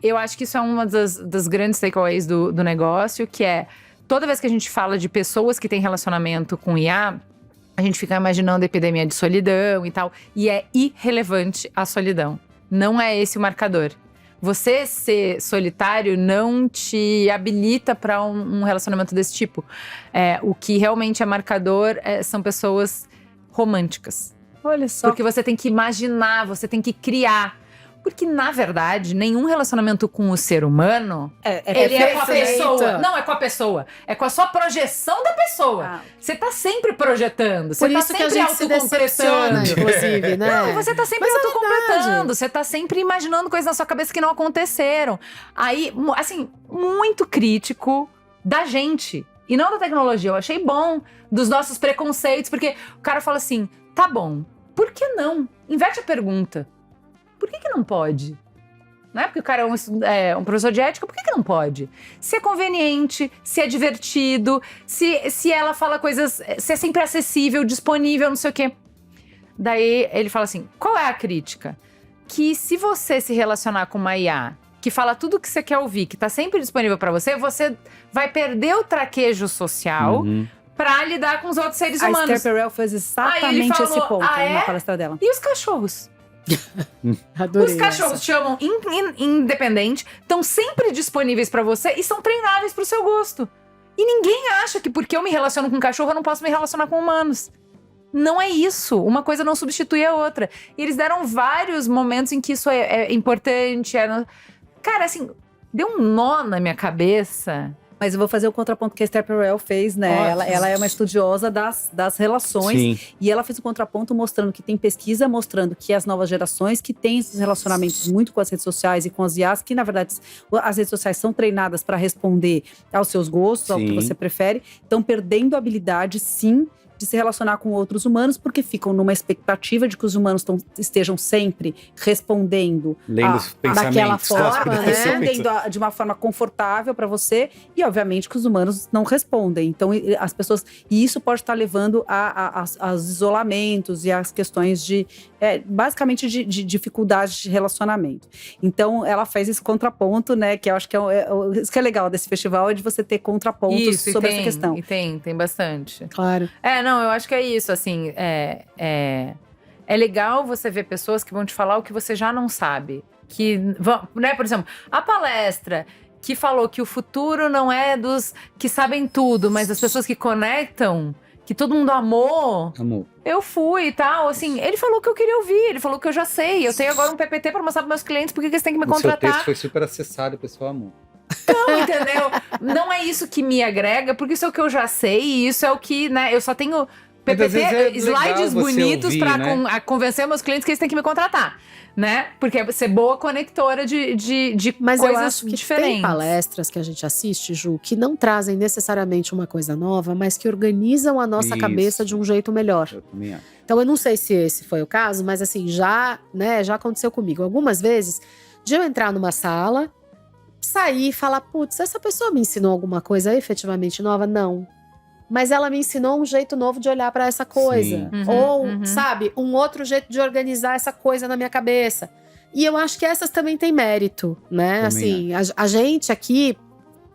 eu acho que isso é uma das grandes takeaways do negócio, que é toda vez que a gente fala de pessoas que têm relacionamento com IA, a gente fica imaginando a epidemia de solidão e tal, e é irrelevante a solidão. Não é esse o marcador. Você ser solitário não te habilita para um relacionamento desse tipo. O que realmente é marcador são pessoas românticas. Olha só. Porque você tem que imaginar, você tem que criar. Porque, na verdade, nenhum relacionamento com o ser humano, ele é com a perfeito. pessoa. Não, é com a pessoa. É com a sua projeção da pessoa. Ah. Você tá sempre projetando. Você Por tá isso que a sempre gente se decepciona, autocompletando. inclusive, né? Não, você tá sempre Mas é autocompletando. Você tá sempre imaginando coisas na sua cabeça que não aconteceram. Aí, assim, muito crítico da gente. E não da tecnologia. Eu achei bom dos nossos preconceitos. Porque o cara fala assim, tá bom, por que não? Inverte a pergunta. Por que não pode? Não é porque o cara é um professor de ética, por que não pode? Se é conveniente, se é divertido, se ela fala coisas, se é sempre acessível, disponível, não sei o quê. Daí ele fala assim, qual é a crítica? Que se você se relacionar com uma IA que fala tudo o que você quer ouvir, que tá sempre disponível pra você, você vai perder o traquejo social pra lidar com os outros seres A humanos. Esther Perel fez Aí ele exatamente falou, esse ponto "Ah, é? na palestra dela. E os cachorros? Adorei Os cachorros te chamam independente, estão sempre disponíveis pra você e são treináveis pro seu gosto. E ninguém acha que porque eu me relaciono com cachorro, eu não posso me relacionar com humanos. Não é isso. Uma coisa não substitui a outra. E eles deram vários momentos em que isso é importante. Cara, assim, deu um nó na minha cabeça. Mas eu vou fazer o contraponto que a Esther Perel fez, né? Ótimo. Ela é uma estudiosa das relações. Sim. E ela fez o contraponto mostrando que tem pesquisa mostrando que as novas gerações que têm esses relacionamentos muito com as redes sociais e com as IAs, que na verdade as redes sociais são treinadas para responder aos seus gostos, ao que você prefere, estão perdendo a habilidade, sim, de se relacionar com outros humanos, porque ficam numa expectativa de que os humanos estejam sempre respondendo Lendo os pensamentos daquela forma, das né? pessoas. respondendo de uma forma confortável para você, e obviamente que os humanos não respondem. Então, as pessoas. E isso pode estar levando aos isolamentos e às questões basicamente de dificuldades de relacionamento. Então, ela fez esse contraponto, né? Que eu acho que isso que é legal desse festival, é de você ter contrapontos sobre essa questão. E tem bastante. Claro. Não, eu acho que é isso, assim, é legal você ver pessoas que vão te falar o que você já não sabe. Que vão, né, por exemplo, a palestra que falou que o futuro não é dos que sabem tudo, mas das pessoas que conectam, que todo mundo amou. Eu fui e tal, assim, ele falou o que eu queria ouvir, ele falou que eu já sei, eu tenho agora um PPT pra mostrar pros meus clientes porque eles têm que me contratar. O seu texto foi super acessado, o pessoal amou. Não, entendeu? Não é isso que me agrega, porque isso é o que eu já sei, e isso é o que, né, eu só tenho PPT, slides bonitos ouvir, pra né? convencer meus clientes que eles têm que me contratar, né? Porque é ser boa conectora de Mas coisas eu acho que diferentes. tem palestras que a gente assiste, Ju, que não trazem necessariamente uma coisa nova, mas que organizam a nossa Isso. cabeça de um jeito melhor. Eu também acho. Então eu não sei se esse foi o caso, mas assim, já aconteceu comigo. Algumas vezes, de eu entrar numa sala, sair e falar, putz, essa pessoa me ensinou alguma coisa efetivamente nova? Não. Mas ela me ensinou um jeito novo de olhar pra essa coisa. Sim. Ou, sabe, um outro jeito de organizar essa coisa na minha cabeça. E eu acho que essas também têm mérito, né? Também Assim, a gente aqui,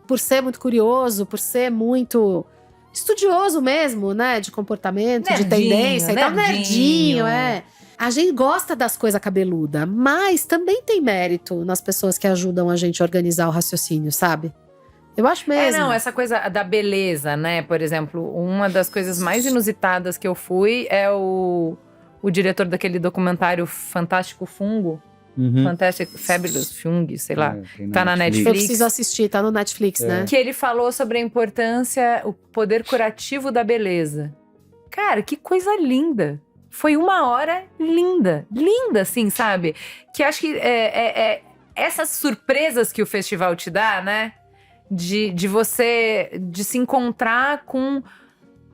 por ser muito curioso, por ser muito estudioso mesmo, né? De comportamento, de Nerdinho, tendência e tal. nerdinho. Nerdinho. A gente gosta das coisas cabeludas, mas também tem mérito nas pessoas que ajudam a gente a organizar o raciocínio, sabe? Eu acho mesmo. Não, essa coisa da beleza, né? Por exemplo, uma das coisas mais inusitadas que eu fui é o diretor daquele documentário Fantástico Fungo. Fantastic Fabulous Fung, sei lá. Tá na Netflix. Eu preciso assistir, tá no Netflix, né? Que ele falou sobre a importância, o poder curativo da beleza. Cara, que coisa linda. Foi uma hora linda. Linda, assim, sabe? Que acho que essas surpresas que o festival te dá, né? De você, de se encontrar com…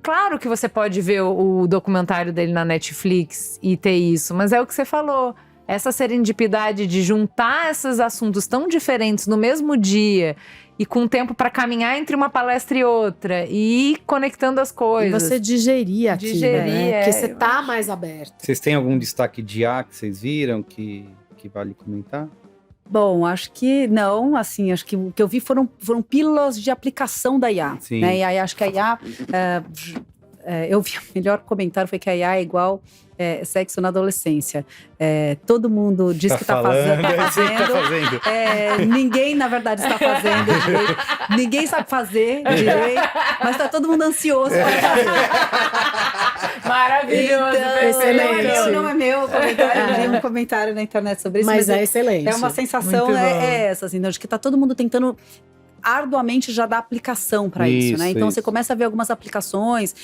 Claro que você pode ver o documentário dele na Netflix e ter isso, mas é o que você falou. Essa serendipidade de juntar esses assuntos tão diferentes no mesmo dia e com tempo para caminhar entre uma palestra e outra e ir conectando as coisas. E você digerir aqui, né? Porque você tá mais aberto. Vocês têm algum destaque de IA que vocês viram que vale comentar? Bom, acho que não, assim, acho que o que eu vi foram pílulas de aplicação da IA, Sim. né? E aí acho que a IA, eu vi o melhor comentário foi que a IA é igual sexo na adolescência. Todo mundo diz que tá fazendo. Ninguém, na verdade, está fazendo direito. Ninguém sabe fazer direito, mas tá todo mundo ansioso para fazer. Maravilhoso, Então, excelente. não é meu comentário, eu li um comentário na internet sobre isso. Mas é excelente. É uma sensação, Muito bom. essa, assim, de que tá todo mundo tentando arduamente já dar aplicação para isso, né? Então você começa a ver algumas aplicações,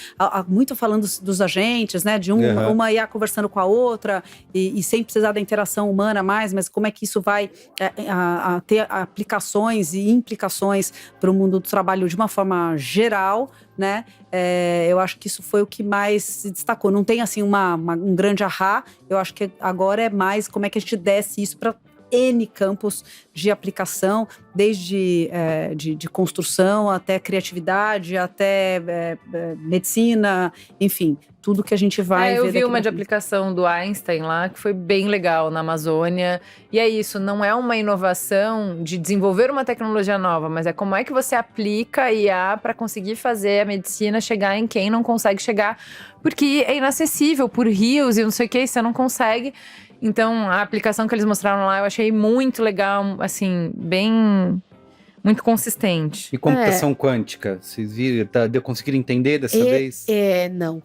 muito falando dos agentes, né? De uma IA conversando com a outra e sem precisar da interação humana mais, mas como é que isso vai ter aplicações e implicações para o mundo do trabalho de uma forma geral, né? Eu acho que isso foi o que mais se destacou. Não tem assim um grande ahá. Eu acho que agora é mais como é que a gente desce isso para N campos de aplicação, desde de construção até criatividade, até medicina, enfim, tudo que a gente vai ver. Eu vi uma de aplicação do Einstein lá, que foi bem legal na Amazônia. E é isso, não é uma inovação de desenvolver uma tecnologia nova, mas é como é que você aplica a IA para conseguir fazer a medicina chegar em quem não consegue chegar, porque é inacessível por rios e não sei o que, você não consegue. Então, a aplicação que eles mostraram lá, eu achei muito legal, assim, muito consistente. E computação quântica? Vocês viram? Conseguiram entender dessa vez? Não.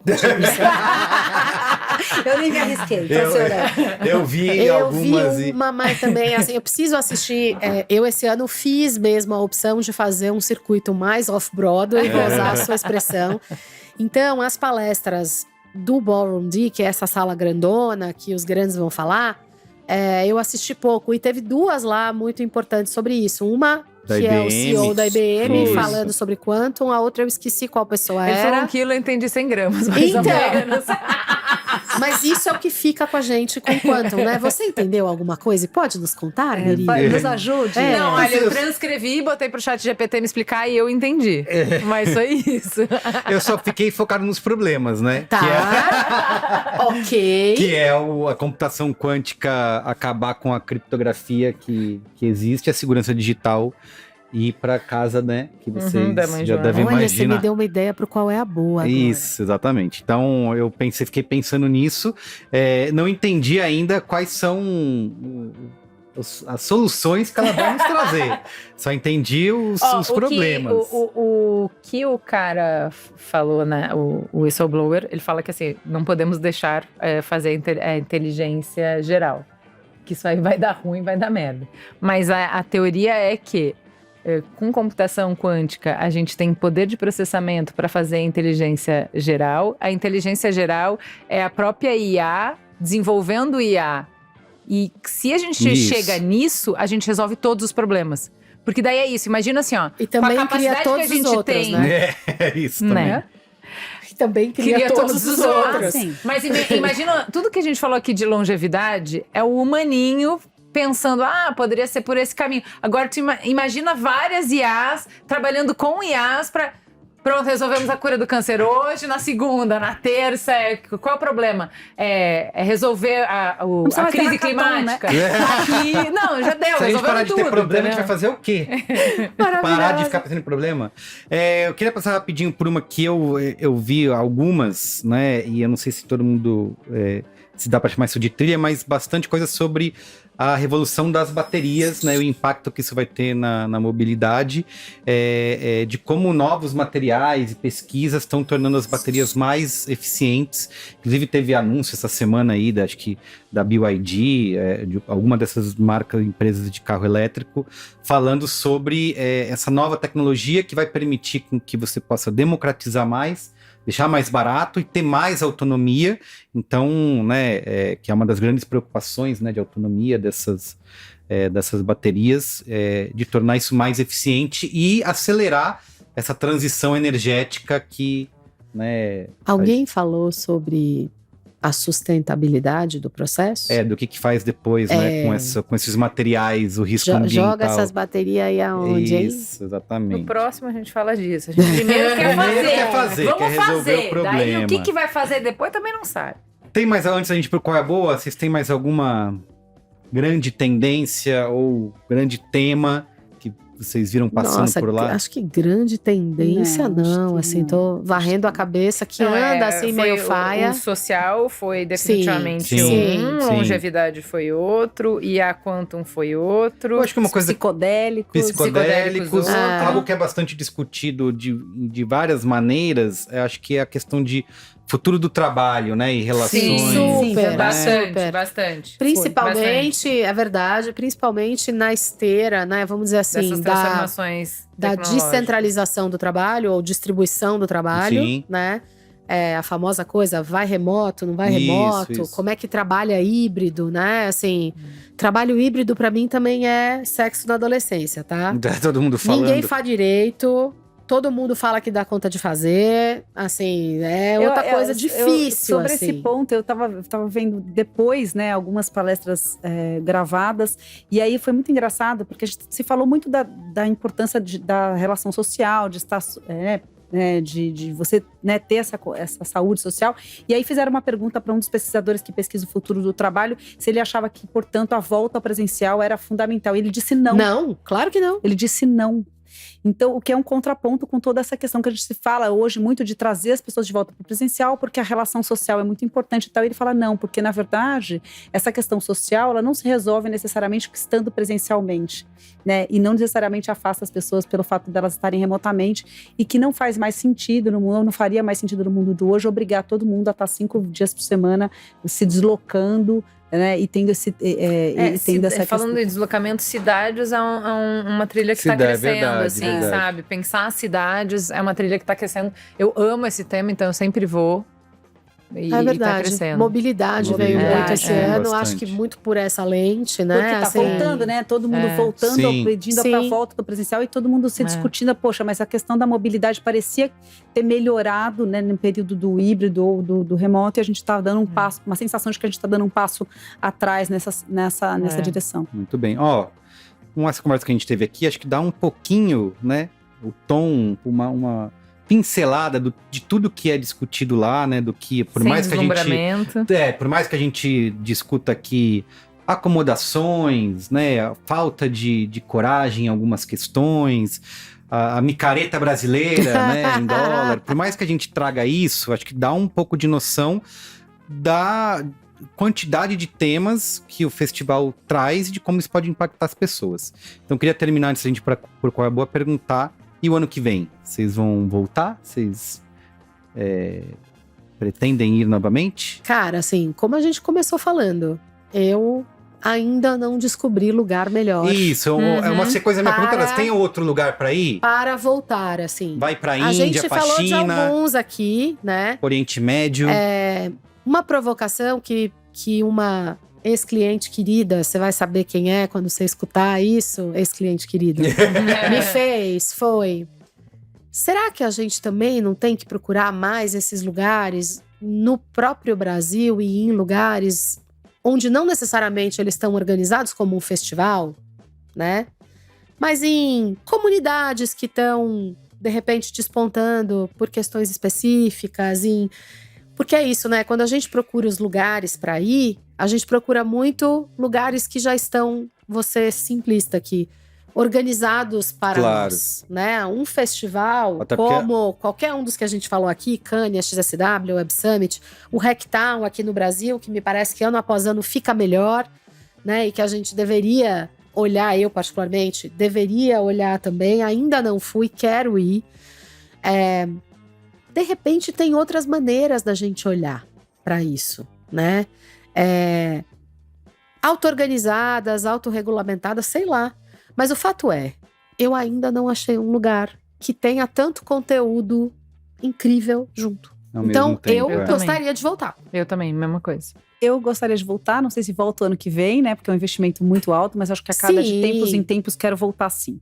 Eu nem me arrisquei, pra ser honesta. Eu vi Eu algumas vi uma, mas também, assim, eu preciso assistir. Eu, esse ano, fiz mesmo a opção de fazer um circuito mais off-Broadway, vou usar a sua expressão. Então, as palestras do Ballroom D, que é essa sala grandona, que os grandes vão falar, eu assisti pouco. E teve duas lá muito importantes sobre isso. Uma, Da que é o IBM. CEO da IBM, Isso. falando sobre Quantum. A outra eu esqueci qual pessoa Ele falou era. 1 quilo, eu entendi 100 gramas, mais ou Então. menos. Mas isso é o que fica com a gente com Quantum, né? Você entendeu alguma coisa e pode nos contar, Miri? Nos ajude. Não, olha, eu transcrevi, botei pro chat GPT me explicar e eu entendi. Mas foi isso. Eu só fiquei focado nos problemas, né? Tá. Ok. Que é a computação quântica acabar com a criptografia que existe, a segurança digital e ir para casa, né? Que vocês da mãe já Joana. devem Olha, você imaginar. me deu uma ideia pro qual é a boa agora. Isso, exatamente. Então eu fiquei pensando nisso. Não entendi ainda quais são as soluções que ela vai nos trazer. Só entendi os problemas. O que o cara falou, né? O whistleblower, ele fala que assim, não podemos deixar fazer a inteligência geral. Que isso aí vai dar ruim, vai dar merda. Mas a teoria é que com computação quântica, a gente tem poder de processamento para fazer a inteligência geral. A inteligência geral é a própria IA desenvolvendo IA. E se a gente chega nisso, a gente resolve todos os problemas. Porque daí é isso, imagina assim, ó. E também com a cria capacidade todos que a gente os outros, tem, né? É isso também. né? E também cria todos os outros. Sim. Mas imagina, tudo que a gente falou aqui de longevidade é o humaninho pensando, poderia ser por esse caminho. Agora, tu imagina várias IAs trabalhando com IAs para... Pronto, resolvemos a cura do câncer hoje, na segunda, na terça. Qual é o problema? Resolver a crise climática. Aqui, não, já deu, Se a gente parar resolvemos de tudo. ter problema, a gente entendeu? vai fazer o quê? Parar de ficar pensando em problema? Eu queria passar rapidinho por uma que eu vi algumas, né? E eu não sei se todo mundo se dá para chamar isso de trilha, mas bastante coisa sobre a revolução das baterias, né, o impacto que isso vai ter na mobilidade, de como novos materiais e pesquisas estão tornando as baterias mais eficientes. Inclusive teve anúncio essa semana aí, acho que da BYD, de alguma dessas marcas, empresas de carro elétrico, falando sobre essa nova tecnologia que vai permitir com que você possa democratizar mais, deixar mais barato e ter mais autonomia. Então, né, que é uma das grandes preocupações, né, de autonomia dessas baterias, de tornar isso mais eficiente e acelerar essa transição energética que, né... Alguém falou sobre a sustentabilidade do processo? Do que faz depois, né, com esses materiais, o risco ambiental. Joga essas baterias aí aonde, hein? Isso, exatamente. No próximo a gente fala disso. A gente primeiro quer fazer. quer Vamos resolver fazer. o problema. Daí o que vai fazer depois também não sabe. Tem mais, antes da gente ir pro Qual é a Boa, vocês têm mais alguma grande tendência ou grande tema que vocês viram passando por lá? Acho que grande tendência não, assim, tô varrendo a cabeça que anda assim meio faia. O social foi definitivamente Sim. longevidade foi outro, e a Quantum foi outro. Eu acho que uma coisa... Psicodélicos, algo que é bastante discutido de várias maneiras, eu acho que é a questão de futuro do trabalho, né, e relações. Sim, super, bastante. Principalmente, é verdade, principalmente na esteira, né, vamos dizer assim, dessas transformações da descentralização do trabalho ou distribuição do trabalho, Sim. né? A famosa coisa, vai remoto, não vai remoto, isso. como é que trabalha híbrido, né? Assim, trabalho híbrido pra mim também é sexo na adolescência, tá? Todo mundo falando. Ninguém faz direito. Todo mundo fala que dá conta de fazer, assim, outra coisa difícil. Sobre assim. esse ponto, eu tava vendo depois, né, algumas palestras gravadas, e aí foi muito engraçado, porque a gente se falou muito da importância da relação social, de estar, de você, né, ter essa saúde social. E aí fizeram uma pergunta para um dos pesquisadores que pesquisa o futuro do trabalho, se ele achava que, portanto, a volta ao presencial era fundamental. E ele disse não. Não, claro que não. Ele disse não. Então, o que é um contraponto com toda essa questão que a gente se fala hoje muito de trazer as pessoas de volta para o presencial, porque a relação social é muito importante e tal. E ele fala, não, porque na verdade, essa questão social, ela não se resolve necessariamente estando presencialmente, né? E não necessariamente afasta as pessoas pelo fato delas estarem remotamente, e que não faz mais sentido no mundo, não faria mais sentido no mundo do hoje, obrigar todo mundo a estar 5 dias por semana se deslocando, né, e tendo esse tendo essa falando questão. de deslocamento, cidades é uma trilha que está Cidade, crescendo, verdade, assim, verdade. sabe? Pensar cidades é uma trilha que está crescendo. Eu amo esse tema, então eu sempre vou. E É tá verdade. crescendo. Mobilidade veio muito esse ano. bastante. Acho que muito por essa lente, né? Porque tá Assim, voltando, né? Todo mundo voltando, Sim. pedindo Sim. pra volta do presencial e todo mundo se discutindo. Poxa, mas a questão da mobilidade parecia ter melhorado, né? No período do híbrido ou do remoto, e a gente tá dando um passo, uma sensação de que a gente tá dando um passo atrás nessa direção. Muito bem. Ó, com essa conversa que a gente teve aqui, acho que dá um pouquinho, né? O tom, uma pincelada de tudo que é discutido lá, né? Do que, por Sem mais que a gente... deslumbramento. Por mais que a gente discuta aqui acomodações, né? A falta de coragem em algumas questões, a micareta brasileira, né? Em dólar. Por mais que a gente traga isso, acho que dá um pouco de noção da quantidade de temas que o festival traz e de como isso pode impactar as pessoas. Então, eu queria terminar, antes da gente por qual é boa, perguntar: e o ano que vem? Vocês vão voltar? Vocês pretendem ir novamente? Cara, assim, como a gente começou falando, eu ainda não descobri lugar melhor Isso, é uma sequência. Minha pergunta era: tem outro lugar para ir? para voltar, assim. Vai pra A Índia, gente pra falou de China, alguns aqui, né? Oriente Médio. Uma provocação que uma ex-cliente querida, você vai saber quem é quando você escutar isso, ex-cliente querida, me fez, foi: será que a gente também não tem que procurar mais esses lugares no próprio Brasil e em lugares onde não necessariamente eles estão organizados como um festival, né? Mas em comunidades que estão, de repente, despontando por questões específicas, porque é isso, né? Quando a gente procura os lugares para ir, a gente procura muito lugares que já estão, vou ser simplista aqui, organizados para Claro. nós, né? Um festival, Até porque- como qualquer um dos que a gente falou aqui, Cannes, XSW, Web Summit, o Hacktown aqui no Brasil, que me parece que ano após ano fica melhor, né? E que a gente deveria olhar, eu particularmente, deveria olhar também, ainda não fui, quero ir. De repente tem outras maneiras da gente olhar para isso, né? Auto-organizadas, autorregulamentadas, sei lá. Mas o fato é, eu ainda não achei um lugar que tenha tanto conteúdo incrível junto. Ao Então, mesmo tempo, eu é. gostaria de voltar. Eu também, mesma coisa. Eu gostaria de voltar, não sei se volto ano que vem, né? Porque é um investimento muito alto, mas acho que a cada de Sim. tempos em tempos quero voltar sim.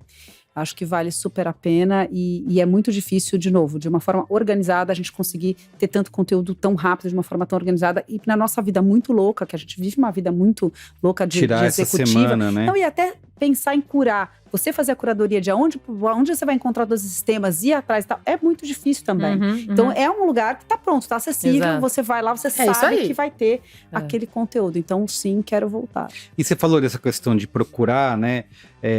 Acho que vale super a pena e é muito difícil, de novo, de uma forma organizada, a gente conseguir ter tanto conteúdo tão rápido, de uma forma tão organizada. E na nossa vida muito louca, que a gente vive uma vida muito louca de Tirar essa executiva. semana, né? Não, e até pensar em curar. Você fazer a curadoria de onde você vai encontrar todos esses temas, ir atrás e tal, é muito difícil também. Então, é um lugar que tá pronto, tá acessível. Exato. Você vai lá, você isso sabe aí. que vai ter aquele conteúdo. Então, sim, quero voltar. E você falou dessa questão de procurar, né?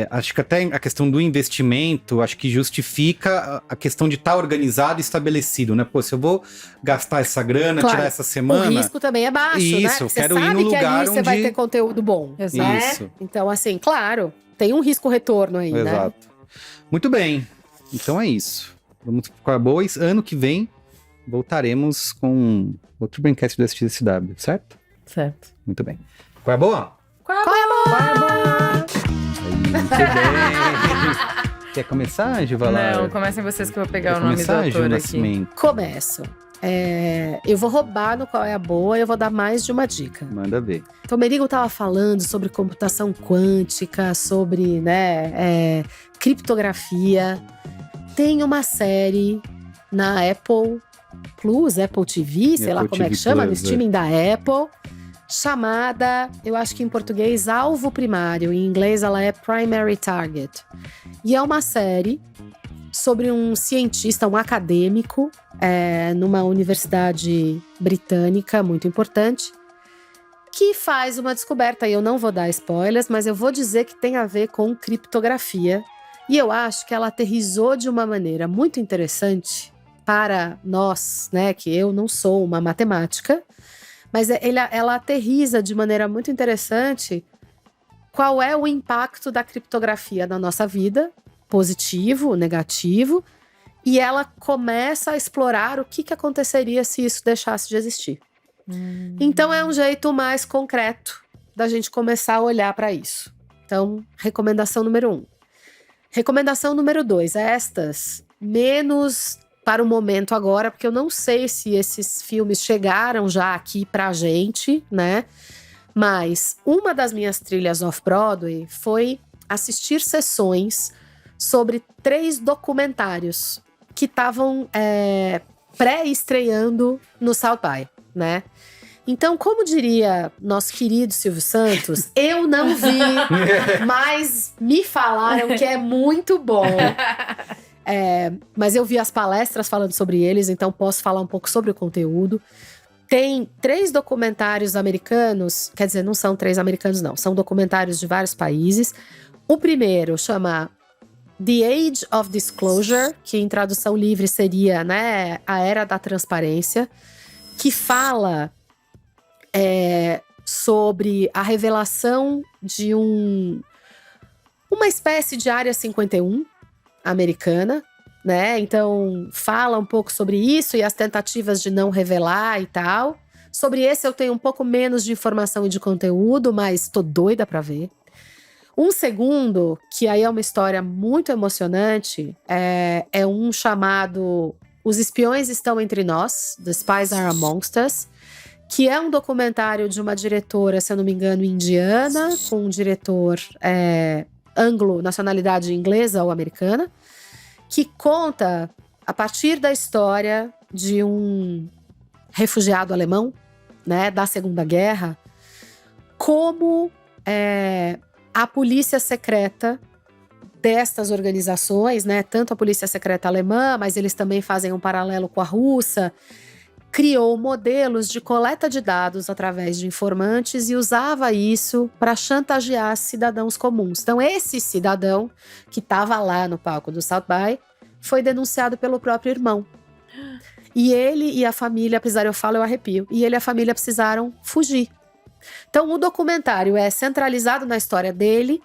Acho que até a questão do investimento, acho que justifica a questão de estar organizado e estabelecido, né? Pô, se eu vou gastar essa grana, Claro. tirar essa semana... O risco também é baixo, né? Isso, Porque quero você ir sabe no que lugar ali você vai onde- ter conteúdo bom. Exato. Né? Isso. Então, assim, claro, tem um risco-retorno aí, né? Exato. Muito bem. Então é isso. Vamos ficar boas. Ano que vem voltaremos com outro Braincast do SXSW, certo? Certo. Muito bem. Qual é a boa? Qual é a boa? Muito bem. Quer começar, Givalar? Não, comecem vocês que eu vou pegar Quer o nome do começar, Gil autor aqui. Nascimento? Começo. Eu vou roubar no Qual é a Boa e eu vou dar mais de uma dica. Manda ver. Então, o Merigo estava falando sobre computação quântica, sobre criptografia. Tem uma série na Apple Plus, Apple TV, sei lá Apple como é que TV chama, no Plus, streaming da Apple, chamada, eu acho que em português, Alvo Primário. Em inglês ela é Primary Target. E é uma série sobre um cientista, um acadêmico, numa universidade britânica muito importante, que faz uma descoberta, e eu não vou dar spoilers, mas eu vou dizer que tem a ver com criptografia. E eu acho que ela aterrissou de uma maneira muito interessante para nós, né? Que eu não sou uma matemática, mas ela aterrissa de maneira muito interessante qual é o impacto da criptografia na nossa vida, positivo, negativo, e ela começa a explorar o que aconteceria se isso deixasse de existir. Então é um jeito mais concreto da gente começar a olhar para isso. Então, recomendação número 1. Recomendação número 2, estas menos para o momento agora, porque eu não sei se esses filmes chegaram já aqui pra gente, né? Mas uma das minhas trilhas off-Broadway foi assistir sessões sobre 3 documentários que estavam pré-estreando no South By, né? Então, como diria nosso querido Silvio Santos, eu não vi, mas me falaram que é muito bom. Mas eu vi as palestras falando sobre eles, então posso falar um pouco sobre o conteúdo. Tem 3 documentários americanos, quer dizer, não são 3 americanos não, são documentários de vários países. O primeiro chama The Age of Disclosure, que em tradução livre seria, né, a Era da Transparência, que fala sobre a revelação de uma espécie de Área 51 americana, né? Então, fala um pouco sobre isso e as tentativas de não revelar e tal. Sobre esse eu tenho um pouco menos de informação e de conteúdo, mas tô doida pra ver. Um segundo, que aí é uma história muito emocionante, é um chamado Os Espiões Estão Entre Nós, The Spies Are Amongst Us, que é um documentário de uma diretora, se eu não me engano, indiana, com um diretor anglo, nacionalidade inglesa ou americana, que conta, a partir da história de um refugiado alemão, né, da Segunda Guerra, como a polícia secreta destas organizações, né, tanto a polícia secreta alemã, mas eles também fazem um paralelo com a russa, criou modelos de coleta de dados através de informantes e usava isso para chantagear cidadãos comuns. Então, esse cidadão que estava lá no palco do South By foi denunciado pelo próprio irmão. E ele e a família precisaram, eu falo, eu arrepio, e ele e a família precisaram fugir. Então, o documentário é centralizado na história dele,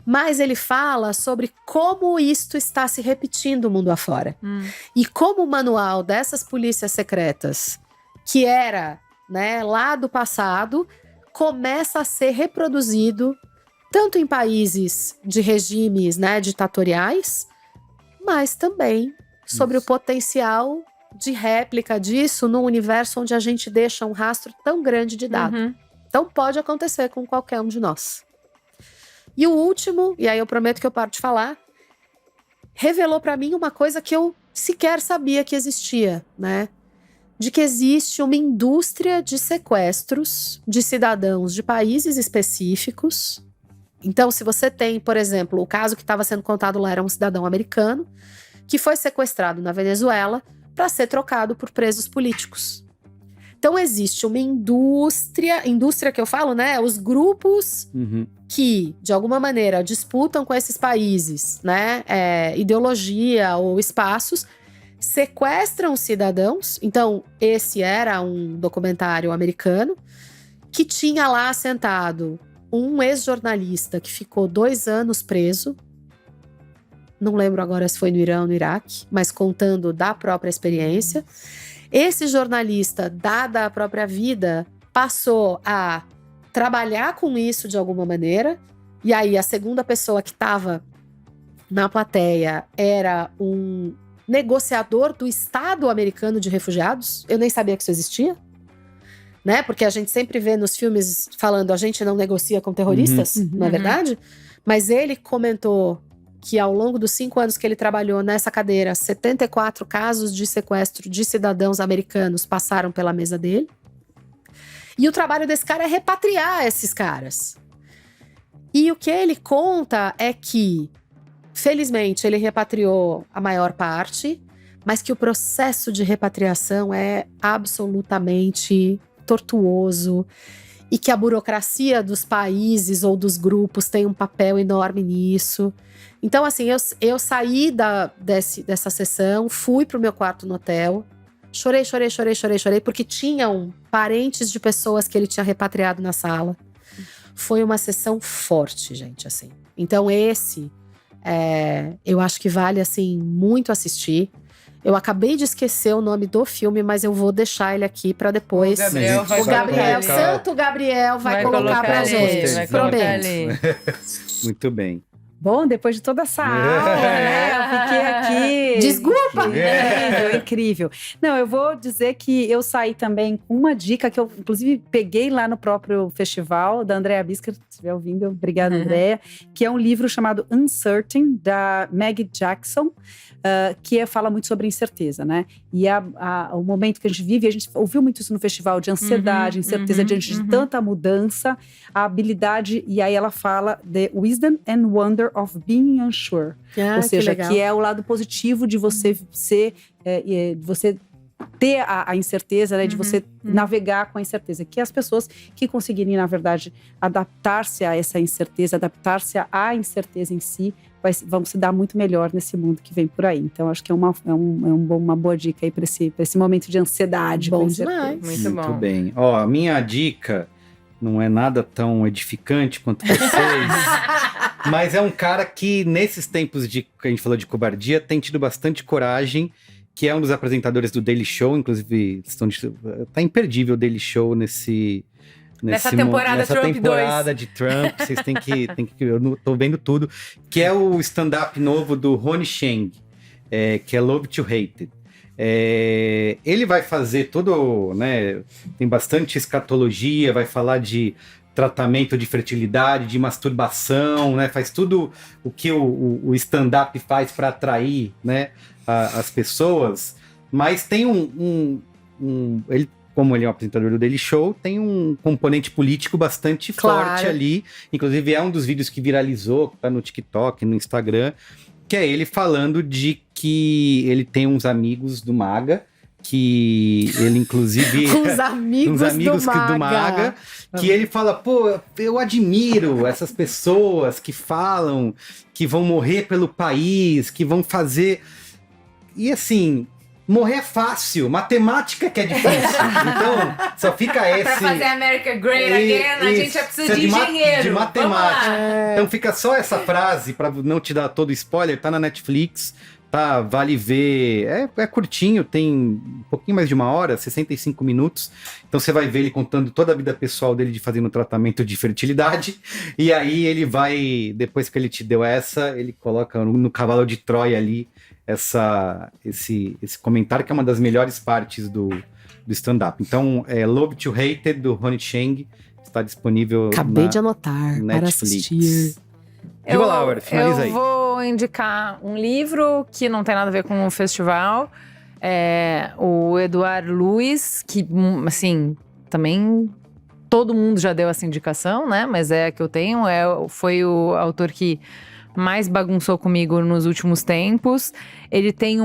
mas ele fala sobre como isto está se repetindo mundo afora. E como o manual dessas polícias secretas, que era, né, lá do passado, começa a ser reproduzido tanto em países de regimes, né, ditatoriais, mas também sobre o potencial de réplica disso num universo onde a gente deixa um rastro tão grande de dados. Então pode acontecer com qualquer um de nós. E o último, e aí eu prometo que eu paro de falar, revelou para mim uma coisa que eu sequer sabia que existia, né? De que existe uma indústria de sequestros de cidadãos de países específicos. Então, se você tem, por exemplo, o caso que estava sendo contado lá era um cidadão americano que foi sequestrado na Venezuela para ser trocado por presos políticos. Então, existe uma indústria que eu falo, né? Os grupos que, de alguma maneira, disputam com esses países, né? Ideologia ou espaços, sequestram cidadãos. Então, esse era um documentário americano que tinha lá sentado um ex-jornalista que ficou 2 anos preso. Não lembro agora se foi no Irã ou no Iraque, mas contando da própria experiência. Esse jornalista, dada a própria vida, passou a trabalhar com isso de alguma maneira. E aí, a segunda pessoa que estava na plateia era um negociador do Estado americano de refugiados. Eu nem sabia que isso existia, né? Porque a gente sempre vê nos filmes falando a gente não negocia com terroristas, não é verdade? Mas ele comentou que ao longo dos 5 anos que ele trabalhou nessa cadeira, 74 casos de sequestro de cidadãos americanos passaram pela mesa dele. E o trabalho desse cara é repatriar esses caras. E o que ele conta é que, felizmente, ele repatriou a maior parte, mas que o processo de repatriação é absolutamente tortuoso e que a burocracia dos países ou dos grupos tem um papel enorme nisso. Então, assim, eu saí dessa sessão, fui pro meu quarto no hotel, chorei, porque tinham parentes de pessoas que ele tinha repatriado na sala. Foi uma sessão forte, gente, assim. Então, eu acho que vale, assim, muito assistir. Eu acabei de esquecer o nome do filme, mas eu vou deixar ele aqui pra depois. O Gabriel, Santo Gabriel vai colocar pra gente. Prometo. Muito bem. Bom, depois de toda essa aula, né? Eu fiquei aqui. Desculpa! Incrível. Não, eu vou dizer que eu saí também com uma dica que eu, inclusive, peguei lá no próprio festival, da Andrea Bisker, se estiver ouvindo, obrigada, Andrea, que é um livro chamado Uncertain, da Maggie Jackson, que fala muito sobre incerteza, né? E o momento que a gente vive, a gente ouviu muito isso no festival, de ansiedade, incerteza diante de tanta mudança, a habilidade, e aí ela fala The Wisdom and Wonder of Being Unsure. Ou seja, que é o lado positivo de você ser, de você ter a incerteza, né, de você navegar com a incerteza. Que as pessoas que conseguirem, na verdade, adaptar-se a essa incerteza, adaptar-se à incerteza em si, vão se dar muito melhor nesse mundo que vem por aí. Então, acho que é uma boa dica aí para esse momento de ansiedade. Bom demais. Muito bom. Muito bem. Ó, a minha dica não é nada tão edificante quanto vocês, mas é um cara que, nesses tempos que a gente falou de covardia, tem tido bastante coragem, que é um dos apresentadores do Daily Show, inclusive tá imperdível o Daily Show nessa temporada de Trump, vocês têm que eu tô vendo tudo, que é o stand-up novo do Ronnie Chang, que é Love to Hate It. Ele vai fazer todo, né, tem bastante escatologia, vai falar de tratamento de fertilidade, de masturbação, né, faz tudo o que o stand-up faz para atrair, né, as pessoas, mas tem ele, como ele é um apresentador do Daily Show, tem um componente político bastante forte ali, inclusive é um dos vídeos que viralizou, que tá no TikTok, no Instagram, que é ele falando de que ele tem uns amigos do MAGA, que ele inclusive... Uns amigos do MAGA. Que ele fala, pô, eu admiro essas pessoas que falam que vão morrer pelo país, que vão fazer... E assim... Morrer é fácil, matemática que é difícil. Então, só fica esse... Pra fazer America Great Again, a gente já precisa de engenheiro. De matemática. Então fica só essa frase, pra não te dar todo spoiler, tá na Netflix, tá, vale ver. É curtinho, tem um pouquinho mais de 1 hora, 65 minutos. Então você vai ver ele contando toda a vida pessoal dele de fazendo tratamento de fertilidade. E aí ele vai, depois que ele te deu ele coloca no cavalo de Troia ali, esse comentário, que é uma das melhores partes do stand-up. Então, Love to Hate It, do Ronnie Chang, está disponível Acabei de anotar Netflix. Para assistir. Diga, Laura, finaliza aí. Eu vou indicar um livro que não tem nada a ver com o festival. O Edouard Louis, que, assim, também todo mundo já deu essa indicação, né? Mas é a que eu tenho. Foi o autor que mais bagunçou comigo nos últimos tempos. Ele tem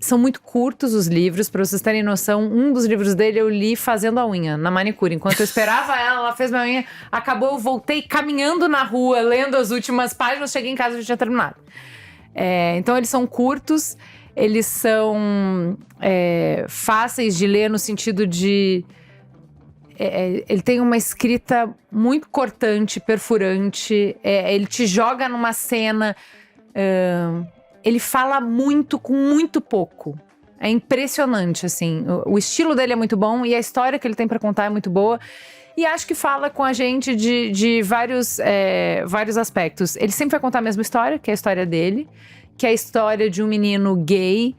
são muito curtos os livros, pra vocês terem noção. Um dos livros dele eu li fazendo a unha, na manicure. Enquanto eu esperava ela fez minha unha. Acabou, eu voltei caminhando na rua, lendo as últimas páginas. Cheguei em casa e já tinha terminado. Então eles são curtos. Eles são fáceis de ler no sentido de... ele tem uma escrita muito cortante, perfurante. Ele te joga numa cena. Ele fala muito com muito pouco. É impressionante, assim. O estilo dele é muito bom e a história que ele tem pra contar é muito boa. E acho que fala com a gente de vários aspectos. Ele sempre vai contar a mesma história, que é a história dele. Que é a história de um menino gay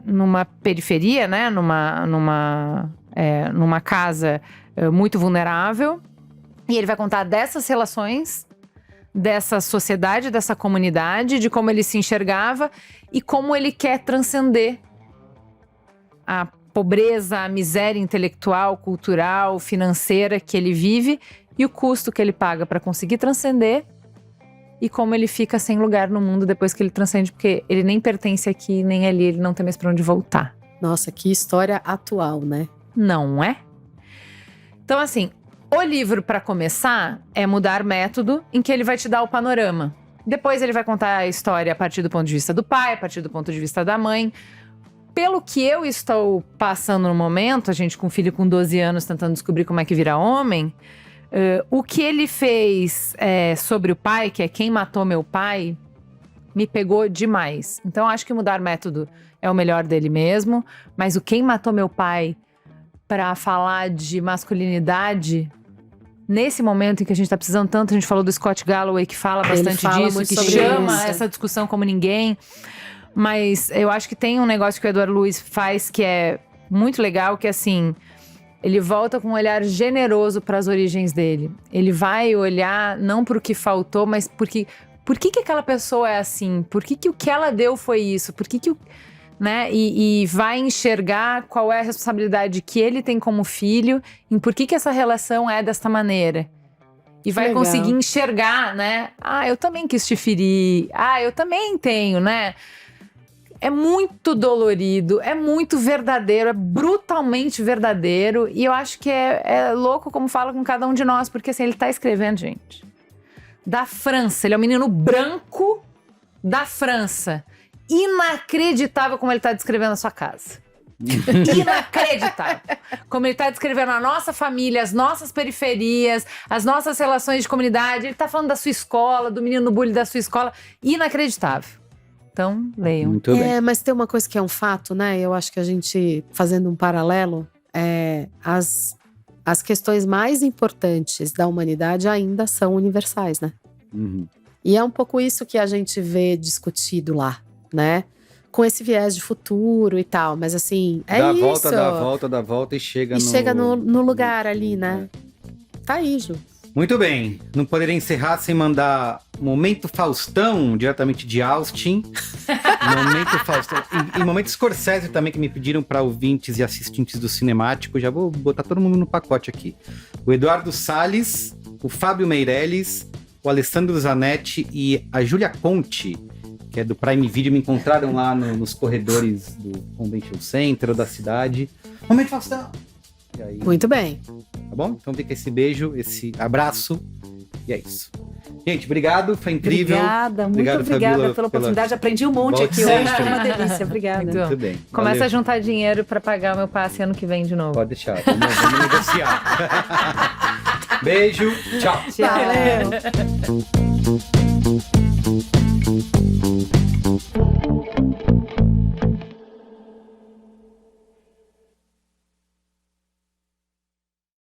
numa periferia, né? Numa casa muito vulnerável. E ele vai contar dessas relações, dessa sociedade, dessa comunidade, de como ele se enxergava e como ele quer transcender a pobreza, a miséria intelectual, cultural, financeira que ele vive e o custo que ele paga para conseguir transcender e como ele fica sem lugar no mundo depois que ele transcende, porque ele nem pertence aqui, nem ali, ele não tem mais para onde voltar. Nossa, que história atual, né? Não é? Então, assim, o livro, para começar, é Mudar Método, em que ele vai te dar o panorama. Depois ele vai contar a história a partir do ponto de vista do pai, a partir do ponto de vista da mãe. Pelo que eu estou passando no momento, a gente com um filho com 12 anos tentando descobrir como é que vira homem, o que ele fez sobre o pai, que é Quem Matou Meu Pai, me pegou demais. Então, acho que Mudar Método é o melhor dele mesmo. Mas o Quem Matou Meu Pai, para falar de masculinidade, nesse momento em que a gente tá precisando tanto, a gente falou do Scott Galloway, que fala bastante disso, que chama essa discussão como ninguém. Mas eu acho que tem um negócio que o Edward Lewis faz que é muito legal, que é assim, ele volta com um olhar generoso para as origens dele. Ele vai olhar não para o que faltou, mas por que aquela pessoa é assim? Por que o que ela deu foi isso? Por que né? E vai enxergar qual é a responsabilidade que ele tem como filho, em por que essa relação é desta maneira. E vai legal. conseguir enxergar, né? Ah, eu também quis te ferir. Ah, eu também tenho, né? É muito dolorido, é muito verdadeiro, é brutalmente verdadeiro. E eu acho que é louco como fala com cada um de nós. Porque assim, ele tá escrevendo, gente, da França. Ele é um menino branco da França. Inacreditável como ele tá descrevendo a sua casa. Inacreditável. Como ele tá descrevendo a nossa família, as nossas periferias, as nossas relações de comunidade. Ele tá falando da sua escola, do menino bullying da sua escola. Inacreditável. Então, leiam. Muito bem. Mas tem uma coisa que é um fato, né? Eu acho que a gente, fazendo um paralelo, as questões mais importantes da humanidade ainda são universais, né? Uhum. E é um pouco isso que a gente vê discutido lá, né? Com esse viés de futuro e tal. Mas assim, é isso. Dá volta e chega no lugar ali, né? Tá aí, Ju. Muito bem. Não poderia encerrar sem mandar Momento Faustão, diretamente de Austin. Momento Faustão. E Momento Scorsese também, que me pediram para ouvintes e assistentes do Cinemático. Já vou botar todo mundo no pacote aqui. O Eduardo Salles, o Fábio Meirelles, o Alessandro Zanetti e a Júlia Conte, que é do Prime Video, me encontraram lá nos corredores do Convention Center ou da cidade. Momento Faustão! E aí, muito bem. Tá bom? Então fica esse beijo, esse abraço. E é isso. Gente, obrigado, foi incrível. Obrigada, muito obrigada Fabiola, pela oportunidade. Aprendi um monte Volte aqui hoje, sempre. foi uma delícia. Obrigada. Muito bem. Começa Valeu. a juntar dinheiro pra pagar o meu passe ano que vem de novo. Pode deixar, vamos negociar. Beijo, tchau. Tchau.